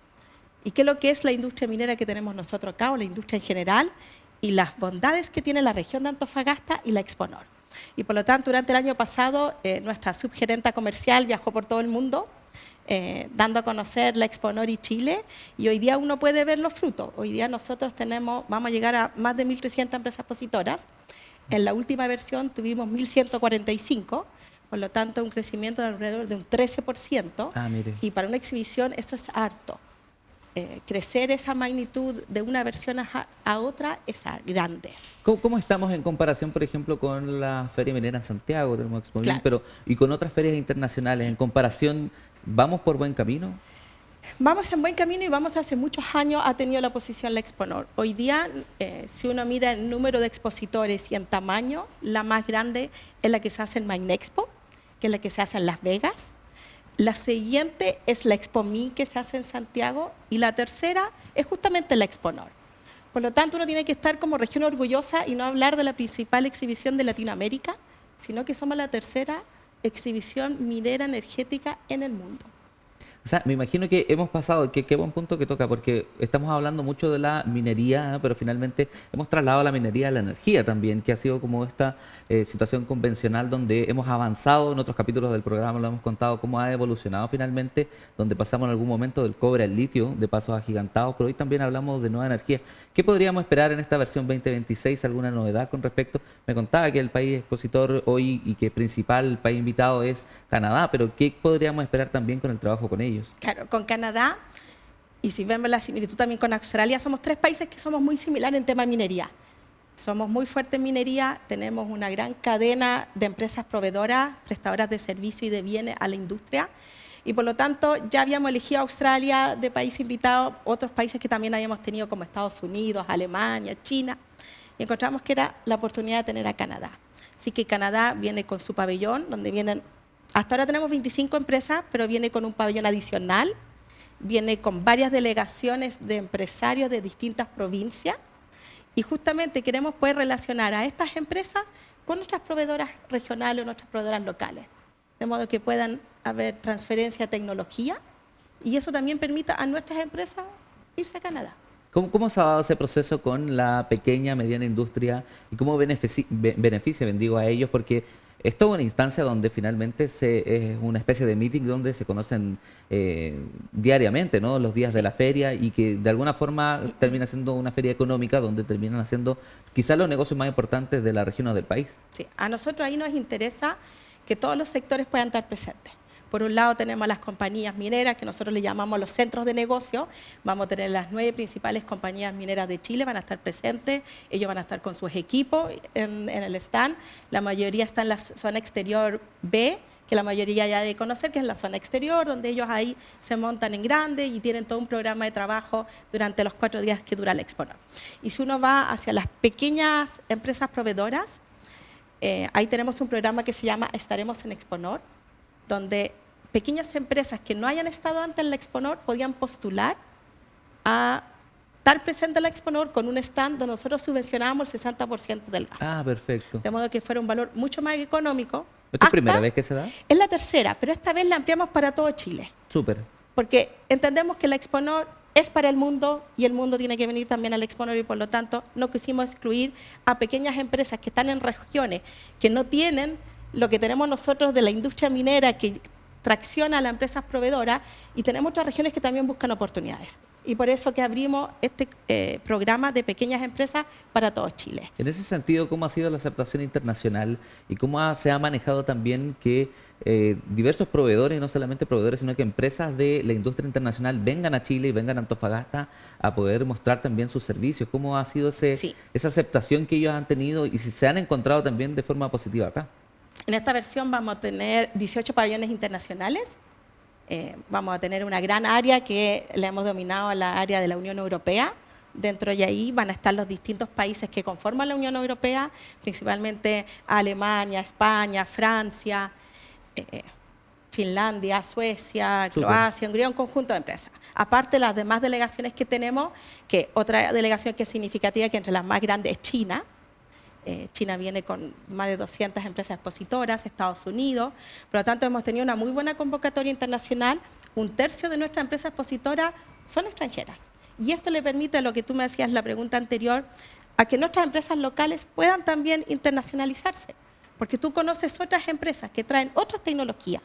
y qué es lo que es la industria minera que tenemos nosotros acá, o la industria en general, y las bondades que tiene la región de Antofagasta y la Exponor. Y por lo tanto, durante el año pasado, nuestra subgerenta comercial viajó por todo el mundo, dando a conocer la Exponor y Chile, y hoy día uno puede ver los frutos. Hoy día nosotros vamos a llegar a más de 1.300 empresas expositoras. En la última versión tuvimos 1.145, por lo tanto un crecimiento de alrededor de un 13%, y para una exhibición eso es harto. Crecer esa magnitud de una versión a otra es grande. ¿Cómo estamos en comparación, por ejemplo, con la Feria Minera en Santiago, tenemos Expobil, Claro. pero y con otras ferias internacionales? En comparación, ¿vamos por buen camino? Vamos en buen camino y vamos hace muchos años ha tenido la posición la Exponor. Hoy día, si uno mira el número de expositores y en tamaño, la más grande es la que se hace en Minexpo, que es la que se hace en Las Vegas. La siguiente es la Expomin, que se hace en Santiago, y la tercera es justamente la Exponor. Por lo tanto, uno tiene que estar como región orgullosa y no hablar de la principal exhibición de Latinoamérica, sino que somos la tercera exhibición minera energética en el mundo. O sea, me imagino que hemos pasado, qué buen punto que toca, porque estamos hablando mucho de la minería, ¿no? Pero finalmente hemos trasladado la minería a la energía también, que ha sido como esta situación convencional donde hemos avanzado. En otros capítulos del programa lo hemos contado cómo ha evolucionado finalmente, donde pasamos en algún momento del cobre al litio, de pasos agigantados, pero hoy también hablamos de nueva energía. ¿Qué podríamos esperar en esta versión 2026? ¿Alguna novedad con respecto? Me contaba que el país expositor hoy y que el principal país invitado es Canadá, pero ¿qué podríamos esperar también con el trabajo con ellos? Claro, con Canadá, y si vemos la similitud también con Australia, somos 3 países que somos muy similares en tema de minería. Somos muy fuertes en minería, tenemos una gran cadena de empresas proveedoras, prestadoras de servicios y de bienes a la industria, y por lo tanto ya habíamos elegido a Australia de país invitado, otros países que también habíamos tenido como Estados Unidos, Alemania, China, y encontramos que era la oportunidad de tener a Canadá. Así que Canadá viene con su pabellón, donde vienen, hasta ahora tenemos 25 empresas, pero viene con un pabellón adicional, viene con varias delegaciones de empresarios de distintas provincias, y justamente queremos poder relacionar a estas empresas con nuestras proveedoras regionales o nuestras proveedoras locales, de modo que puedan haber transferencia de tecnología, y eso también permita a nuestras empresas irse a Canadá. ¿Cómo se ha dado ese proceso con la pequeña, mediana industria y cómo beneficia, bendigo, a ellos? Porque es toda una instancia donde finalmente es una especie de meeting donde se conocen diariamente, ¿no? Los días de la feria, y que de alguna forma termina siendo una feria económica donde terminan haciendo quizás los negocios más importantes de la región o del país. Sí, a nosotros ahí nos interesa que todos los sectores puedan estar presentes. Por un lado tenemos a las compañías mineras, que nosotros le llamamos los centros de negocio. Vamos a tener las 9 principales compañías mineras de Chile, van a estar presentes. Ellos van a estar con sus equipos en el stand. La mayoría está en la zona exterior B, que la mayoría ya debe conocer, que es la zona exterior, donde ellos ahí se montan en grande y tienen todo un programa de trabajo durante los 4 días que dura el Exponor. Y si uno va hacia las pequeñas empresas proveedoras, ahí tenemos un programa que se llama Estaremos en Exponor, donde pequeñas empresas que no hayan estado antes en la Exponor podían postular a estar presentes en la Exponor con un stand donde nosotros subvencionábamos el 60% del gasto. Ah, perfecto. De modo que fuera un valor mucho más económico. ¿Esta es la primera vez que se da? Es la tercera, pero esta vez la ampliamos para todo Chile. Súper. Porque entendemos que la Exponor es para el mundo y el mundo tiene que venir también al Exponor, y por lo tanto no quisimos excluir a pequeñas empresas que están en regiones que no tienen lo que tenemos nosotros de la industria minera que tracciona a las empresas proveedoras, y tenemos otras regiones que también buscan oportunidades. Y por eso que abrimos este programa de pequeñas empresas para todo Chile. En ese sentido, ¿cómo ha sido la aceptación internacional y cómo se ha manejado también que diversos proveedores, y no solamente proveedores, sino que empresas de la industria internacional vengan a Chile y vengan a Antofagasta a poder mostrar también sus servicios? ¿Cómo ha sido esa aceptación que ellos han tenido y si se han encontrado también de forma positiva acá? En esta versión vamos a tener 18 pabellones internacionales. Vamos a tener una gran área que le hemos denominado a la área de la Unión Europea. Dentro de ahí van a estar los distintos países que conforman la Unión Europea, principalmente Alemania, España, Francia, Finlandia, Suecia, Croacia, Hungría, un conjunto de empresas. Aparte, las demás delegaciones que tenemos, que otra delegación que es significativa, que entre las más grandes es China. China viene con más de 200 empresas expositoras, Estados Unidos. Por lo tanto, hemos tenido una muy buena convocatoria internacional. 1/3 de nuestras empresas expositoras son extranjeras. Y esto le permite, lo que tú me decías en la pregunta anterior, a que nuestras empresas locales puedan también internacionalizarse. Porque tú conoces otras empresas que traen otras tecnologías.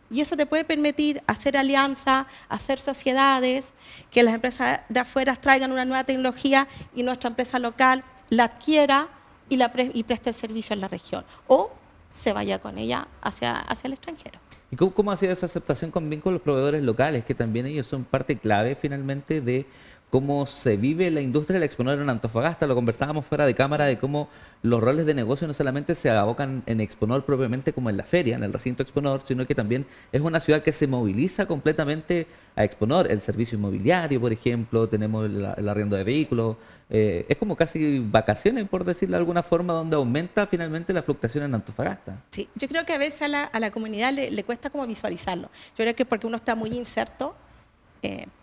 Y eso te puede permitir hacer alianzas, hacer sociedades, que las empresas de afuera traigan una nueva tecnología y nuestra empresa local la adquiera y preste el servicio en la región, o se vaya con ella hacia el extranjero. ¿Y cómo ha sido esa aceptación también con los proveedores locales, que también ellos son parte clave finalmente de cómo se vive la industria del Exponor en Antofagasta? Lo conversábamos fuera de cámara de cómo los roles de negocio no solamente se abocan en Exponor propiamente como en la feria, en el recinto Exponor, sino que también es una ciudad que se moviliza completamente a Exponor. El servicio inmobiliario, por ejemplo, tenemos el arriendo de vehículos. Es como casi vacaciones, por decirlo de alguna forma, donde aumenta finalmente la fluctuación en Antofagasta. Sí, yo creo que a veces a la comunidad le cuesta como visualizarlo. Yo creo que porque uno está muy inserto.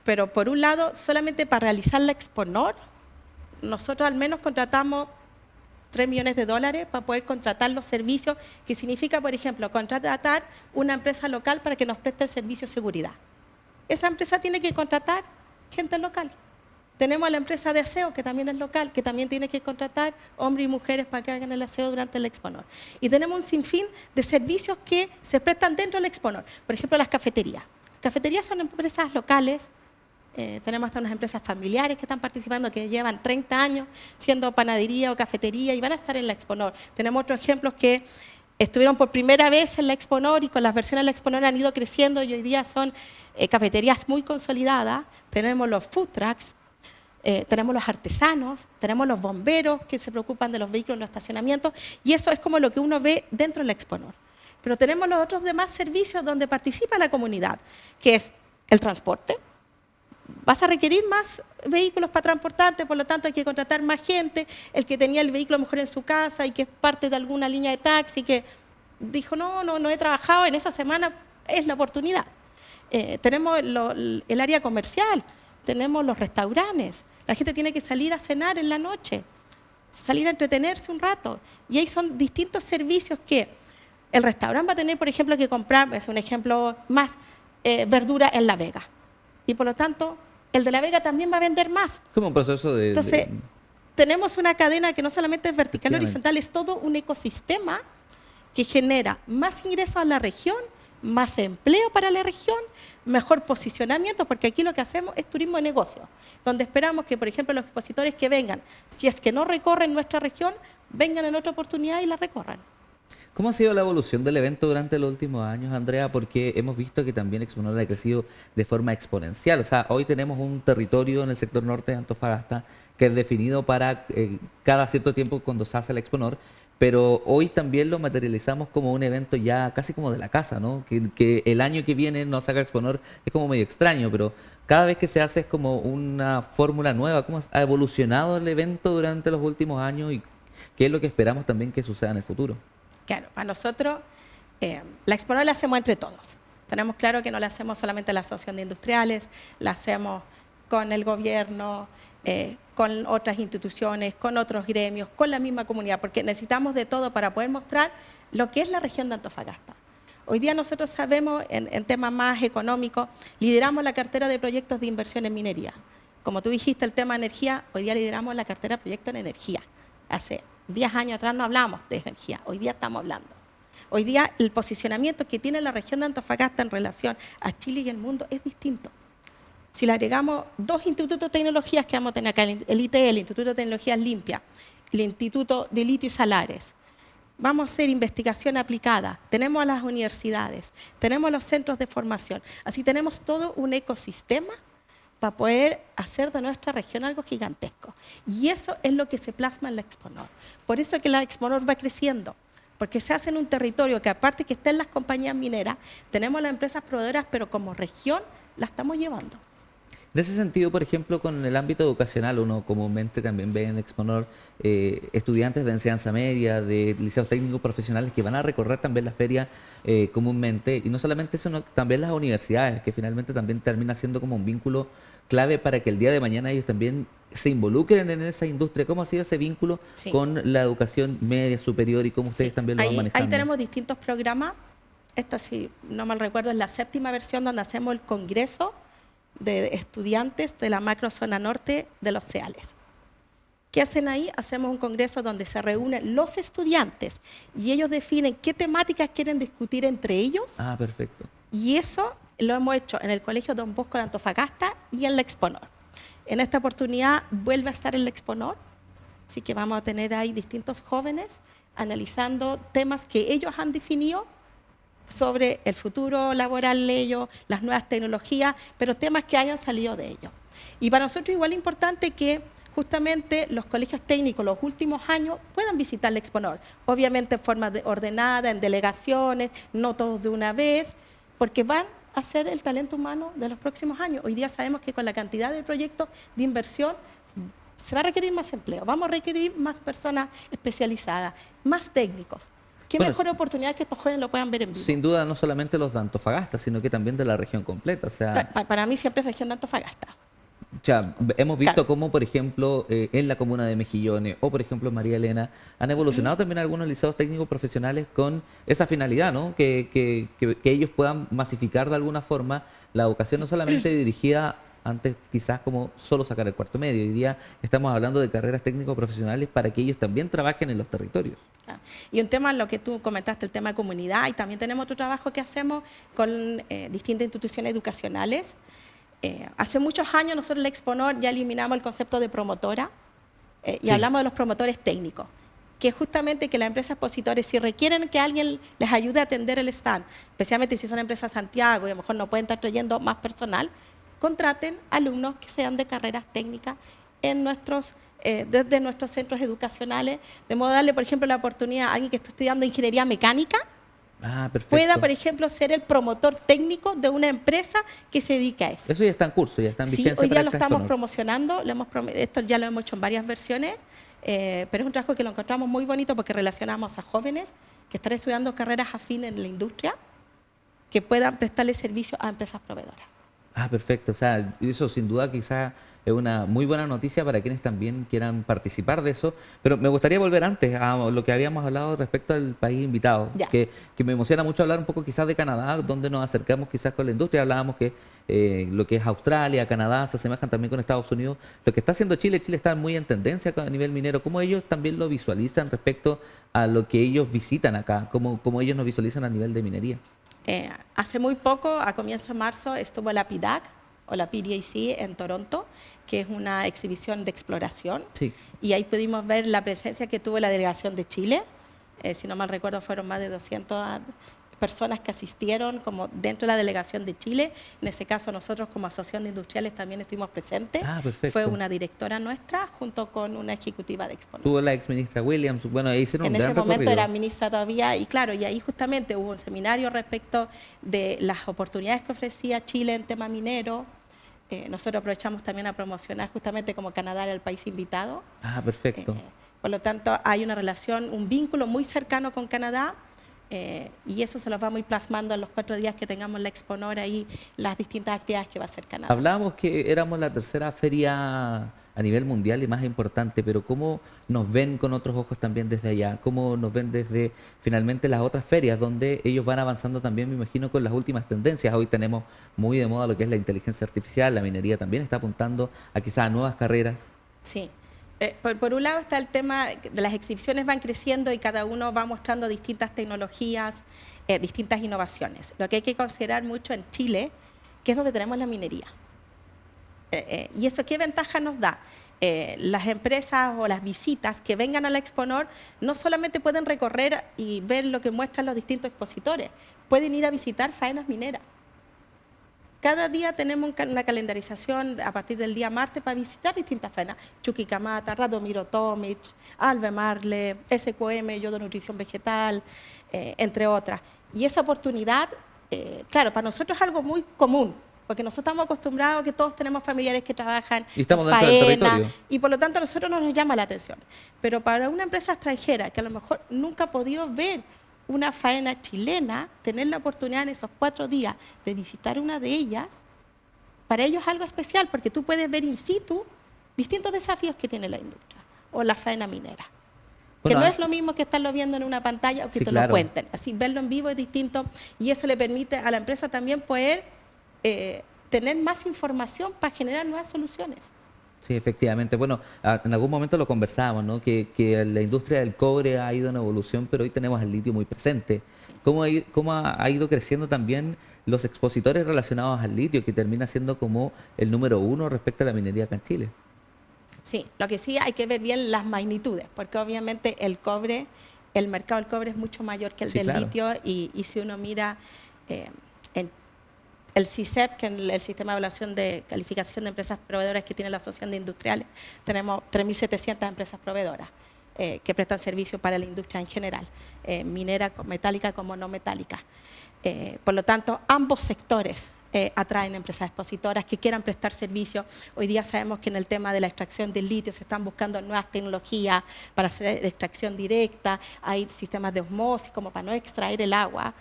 Pero por un lado, solamente para realizar la Exponor, nosotros al menos contratamos $3 millones para poder contratar los servicios, que significa, por ejemplo, contratar una empresa local para que nos preste el servicio de seguridad. Esa empresa tiene que contratar gente local. Tenemos a la empresa de aseo, que también es local, que también tiene que contratar hombres y mujeres para que hagan el aseo durante el Exponor. Y tenemos un sinfín de servicios que se prestan dentro del Exponor. Por ejemplo, las cafeterías. Cafeterías son empresas locales, tenemos hasta unas empresas familiares que están participando, que llevan 30 años siendo panadería o cafetería y van a estar en la Exponor. Tenemos otros ejemplos que estuvieron por primera vez en la Exponor y con las versiones de la Exponor han ido creciendo y hoy día son cafeterías muy consolidadas. Tenemos los food trucks, tenemos los artesanos, tenemos los bomberos que se preocupan de los vehículos en los estacionamientos, y eso es como lo que uno ve dentro de la Exponor. Pero tenemos los otros demás servicios donde participa la comunidad, que es el transporte. Vas a requerir más vehículos para transportarte, por lo tanto hay que contratar más gente. El que tenía el vehículo a lo mejor en su casa y que es parte de alguna línea de taxi, que dijo, no he trabajado en esa semana, es la oportunidad. Tenemos el área comercial, tenemos los restaurantes. La gente tiene que salir a cenar en la noche, salir a entretenerse un rato. Y ahí son distintos servicios que el restaurante va a tener, por ejemplo, que comprar, es un ejemplo más, verdura en La Vega. Y por lo tanto, el de La Vega también va a vender más. Como un proceso de... Entonces, tenemos una cadena que no solamente es vertical, horizontal, es todo un ecosistema que genera más ingresos a la región, más empleo para la región, mejor posicionamiento, porque aquí lo que hacemos es turismo de negocio, donde esperamos que, por ejemplo, los expositores que vengan, si es que no recorren nuestra región, vengan en otra oportunidad y la recorran. ¿Cómo ha sido la evolución del evento durante los últimos años, Andrea? Porque hemos visto que también Exponor ha crecido de forma exponencial. O sea, hoy tenemos un territorio en el sector norte de Antofagasta que es definido para cada cierto tiempo cuando se hace el Exponor, pero hoy también lo materializamos como un evento ya casi como de la casa, ¿no? Que el año que viene no se haga Exponor es como medio extraño, pero cada vez que se hace es como una fórmula nueva. ¿Cómo ha evolucionado el evento durante los últimos años y qué es lo que esperamos también que suceda en el futuro? Claro, para nosotros la Exponor la hacemos entre todos. Tenemos claro que no la hacemos solamente la Asociación de Industriales, la hacemos con el gobierno, con otras instituciones, con otros gremios, con la misma comunidad, porque necesitamos de todo para poder mostrar lo que es la región de Antofagasta. Hoy día nosotros sabemos, en temas más económicos, lideramos la cartera de proyectos de inversión en minería. Como tú dijiste, el tema de energía, hoy día lideramos la cartera de proyectos en energía. Hace 10 años atrás no hablamos de energía, hoy día estamos hablando. Hoy día el posicionamiento que tiene la región de Antofagasta en relación a Chile y el mundo es distinto. Si le agregamos 2 institutos de tecnologías que vamos a tener acá, el ITL, el Instituto de Tecnologías Limpias, el Instituto de Litio y Salares, vamos a hacer investigación aplicada, tenemos a las universidades, tenemos los centros de formación, así tenemos todo un ecosistema para poder hacer de nuestra región algo gigantesco. Y eso es lo que se plasma en la Exponor. Por eso es que la Exponor va creciendo, porque se hace en un territorio que aparte que estén las compañías mineras, tenemos las empresas proveedoras, pero como región la estamos llevando. En ese sentido, por ejemplo, con el ámbito educacional, uno comúnmente también ve en Exponor estudiantes de enseñanza media, de liceos técnicos profesionales que van a recorrer también la feria comúnmente, y no solamente eso, sino también las universidades, que finalmente también termina siendo como un vínculo clave para que el día de mañana ellos también se involucren en esa industria. ¿Cómo ha sido ese vínculo con la educación media, superior y cómo ustedes también lo van manejando? Ahí tenemos distintos programas. Esta, si no mal recuerdo, es la 7ª versión donde hacemos el congreso de estudiantes de la macrozona norte de los CEALES. ¿Qué hacen ahí? Hacemos un congreso donde se reúnen los estudiantes y ellos definen qué temáticas quieren discutir entre ellos. Ah, perfecto. Y eso lo hemos hecho en el Colegio Don Bosco de Antofagasta y en la Exponor. En esta oportunidad vuelve a estar en la Exponor, así que vamos a tener ahí distintos jóvenes analizando temas que ellos han definido sobre el futuro laboral de ellos, las nuevas tecnologías, pero temas que hayan salido de ellos. Y para nosotros igual es importante que justamente los colegios técnicos los últimos años puedan visitar la Exponor, obviamente en forma ordenada, en delegaciones, no todos de una vez, porque van a ser el talento humano de los próximos años. Hoy día sabemos que con la cantidad de proyectos de inversión se va a requerir más empleo, vamos a requerir más personas especializadas, más técnicos. ¿Qué mejor oportunidad que estos jóvenes lo puedan ver en vivo? Sin duda, no solamente los de Antofagasta, sino que también de la región completa. O sea, para mí siempre es región de Antofagasta. O sea, hemos visto cómo, por ejemplo, en la comuna de Mejillones o, por ejemplo, en María Elena, han evolucionado también algunos liceos técnicos profesionales con esa finalidad, ¿no? Que ellos puedan masificar de alguna forma la educación, no solamente dirigida antes quizás como solo sacar el cuarto medio. Hoy día estamos hablando de carreras técnico-profesionales para que ellos también trabajen en los territorios. Y un tema, lo que tú comentaste, el tema de comunidad, y también tenemos otro trabajo que hacemos con distintas instituciones educacionales. Hace muchos años nosotros en la Exponor ya eliminamos el concepto de promotora y hablamos de los promotores técnicos, que es justamente que las empresas expositores, si requieren que alguien les ayude a atender el stand, especialmente si son empresas Santiago y a lo mejor no pueden estar trayendo más personal, contraten alumnos que sean de carreras técnicas en desde nuestros centros educacionales, de modo de darle, por ejemplo, la oportunidad a alguien que está estudiando ingeniería mecánica, pueda, por ejemplo, ser el promotor técnico de una empresa que se dedica a eso. Eso ya está en curso, ya está en vigencia. Sí, hoy día lo estamos promocionando, esto ya lo hemos hecho en varias versiones, pero es un trabajo que lo encontramos muy bonito porque relacionamos a jóvenes que están estudiando carreras afines en la industria, que puedan prestarle servicio a empresas proveedoras. Ah, perfecto. O sea, eso sin duda quizás es una muy buena noticia para quienes también quieran participar de eso. Pero me gustaría volver antes a lo que habíamos hablado respecto al país invitado, Ya. que me emociona mucho hablar un poco quizás de Canadá, donde nos acercamos quizás con la industria. Hablábamos que lo que es Australia, Canadá, se asemejan también con Estados Unidos. Lo que está haciendo Chile, Chile está muy en tendencia a nivel minero. ¿Cómo ellos también lo visualizan respecto a lo que ellos visitan acá? ¿Cómo ellos nos visualizan a nivel de minería? Hace muy poco, a comienzos de marzo, estuvo la PDAC o la PDAC en Toronto, que es una exhibición de exploración. Sí. Y ahí pudimos ver la presencia que tuvo la delegación de Chile. Si no mal recuerdo, fueron más de 200 personas que asistieron como dentro de la delegación de Chile. En ese caso, nosotros como Asociación de Industriales también estuvimos presentes. Ah, perfecto. Fue una directora nuestra junto con una ejecutiva de Exponor. Tuvo la ex ministra Williams, bueno, ahí hicieron En un gran ese momento recorrido. era ministra todavía y claro, y ahí justamente hubo un seminario respecto de las oportunidades que ofrecía Chile en tema minero. Nosotros aprovechamos también a promocionar justamente como Canadá era el país invitado. Ah, perfecto. Por lo tanto, hay una relación, un vínculo muy cercano con Canadá y eso se los vamos a ir plasmando en los 4 días que tengamos la Exponor ahí, las distintas actividades que va a hacer Canadá. Hablábamos que éramos la tercera feria a nivel mundial y más importante, pero ¿cómo nos ven con otros ojos también desde allá? ¿Cómo nos ven desde finalmente las otras ferias donde ellos van avanzando también, me imagino, con las últimas tendencias? Hoy tenemos muy de moda lo que es la inteligencia artificial, la minería también está apuntando a quizás a nuevas carreras. Sí. Por un lado está el tema de las exhibiciones van creciendo y cada uno va mostrando distintas tecnologías, distintas innovaciones. Lo que hay que considerar mucho en Chile, que es donde tenemos la minería. ¿Y eso qué ventaja nos da? Las empresas o las visitas que vengan a la Exponor no solamente pueden recorrer y ver lo que muestran los distintos expositores, pueden ir a visitar faenas mineras. Cada día tenemos una calendarización a partir del día martes para visitar distintas faenas. Chuquicamata, Radomiro Tomic, Albemarle, SQM, Yodo Nutrición Vegetal, entre otras. Y esa oportunidad, claro, para nosotros es algo muy común, porque nosotros estamos acostumbrados a que todos tenemos familiares que trabajan Y estamos en dentro del faena, territorio. y por lo tanto a nosotros no nos llama la atención. Pero para una empresa extranjera que a lo mejor nunca ha podido ver una faena chilena, tener la oportunidad en esos 4 días de visitar una de ellas, para ellos es algo especial, porque tú puedes ver in situ distintos desafíos que tiene la industria o la faena minera. Bueno, Que no es lo mismo que estarlo viendo en una pantalla o que Sí, te claro. lo cuenten. Así, verlo en vivo es distinto y eso le permite a la empresa también poder tener más información para generar nuevas soluciones. Sí, efectivamente. Bueno, en algún momento lo conversábamos, ¿no? Que la industria del cobre ha ido en evolución, pero hoy tenemos el litio muy presente. ¿Cómo ha ido creciendo también los expositores relacionados al litio, que termina siendo como el número 1 respecto a la minería acá en Chile? Sí, lo que sí hay que ver bien las magnitudes, porque obviamente el cobre, el mercado del cobre es mucho mayor que el Sí, del claro. litio y si uno mira en el CICEP, que es el Sistema de Evaluación de Calificación de Empresas Proveedoras que tiene la Asociación de Industriales, tenemos 3.700 empresas proveedoras que prestan servicios para la industria en general, minera, metálica como no metálica. Por lo tanto, ambos sectores atraen empresas expositoras que quieran prestar servicios. Hoy día sabemos que en el tema de la extracción del litio se están buscando nuevas tecnologías para hacer extracción directa, hay sistemas de osmosis como para no extraer el agua.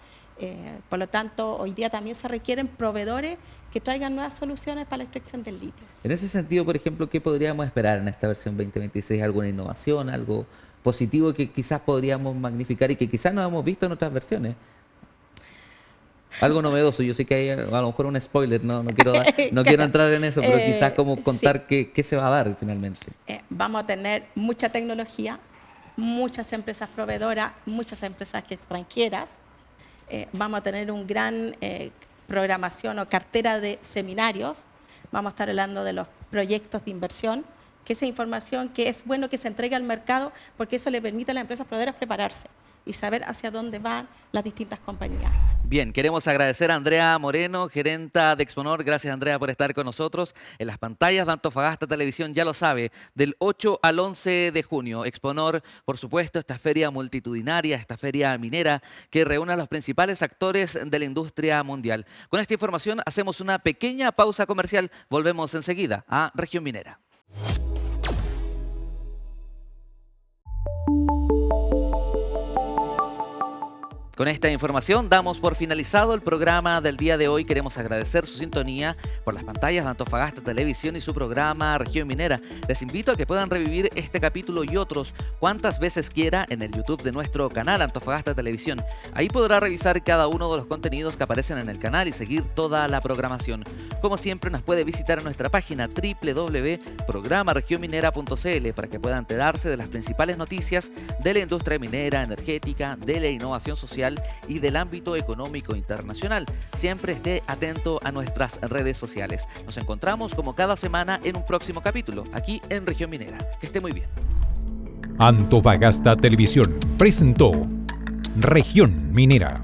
Por lo tanto, hoy día también se requieren proveedores que traigan nuevas soluciones para la extracción del litio. En ese sentido, por ejemplo, ¿qué podríamos esperar en esta versión 2026? ¿Alguna innovación, algo positivo que quizás podríamos magnificar y que quizás no hemos visto en otras versiones? Algo novedoso, yo sé que hay a lo mejor un spoiler, no quiero entrar en eso, pero quizás como contar qué se va a dar finalmente. Vamos a tener mucha tecnología, muchas empresas proveedoras, muchas empresas extranjeras. Vamos a tener un gran programación o cartera de seminarios. Vamos a estar hablando de los proyectos de inversión, que esa información que es bueno que se entregue al mercado porque eso le permite a las empresas proveedoras prepararse y saber hacia dónde van las distintas compañías. Bien, queremos agradecer a Andrea Moreno, gerenta de Exponor. Gracias, Andrea, por estar con nosotros en las pantallas de Antofagasta Televisión. Ya lo sabe, del 8 al 11 de junio. Exponor, por supuesto, esta feria multitudinaria, esta feria minera que reúne a los principales actores de la industria mundial. Con esta información hacemos una pequeña pausa comercial. Volvemos enseguida a Región Minera. Con esta información damos por finalizado el programa del día de hoy. Queremos agradecer su sintonía por las pantallas de Antofagasta Televisión y su programa Región Minera. Les invito a que puedan revivir este capítulo y otros cuantas veces quiera en el YouTube de nuestro canal Antofagasta Televisión. Ahí podrá revisar cada uno de los contenidos que aparecen en el canal y seguir toda la programación. Como siempre, nos puede visitar en nuestra página www.programaregionminera.cl para que pueda enterarse de las principales noticias de la industria minera, energética, de la innovación social y del ámbito económico internacional. Siempre esté atento a nuestras redes sociales. Nos encontramos como cada semana en un próximo capítulo, aquí en Región Minera. Que esté muy bien. Antofagasta Televisión presentó Región Minera.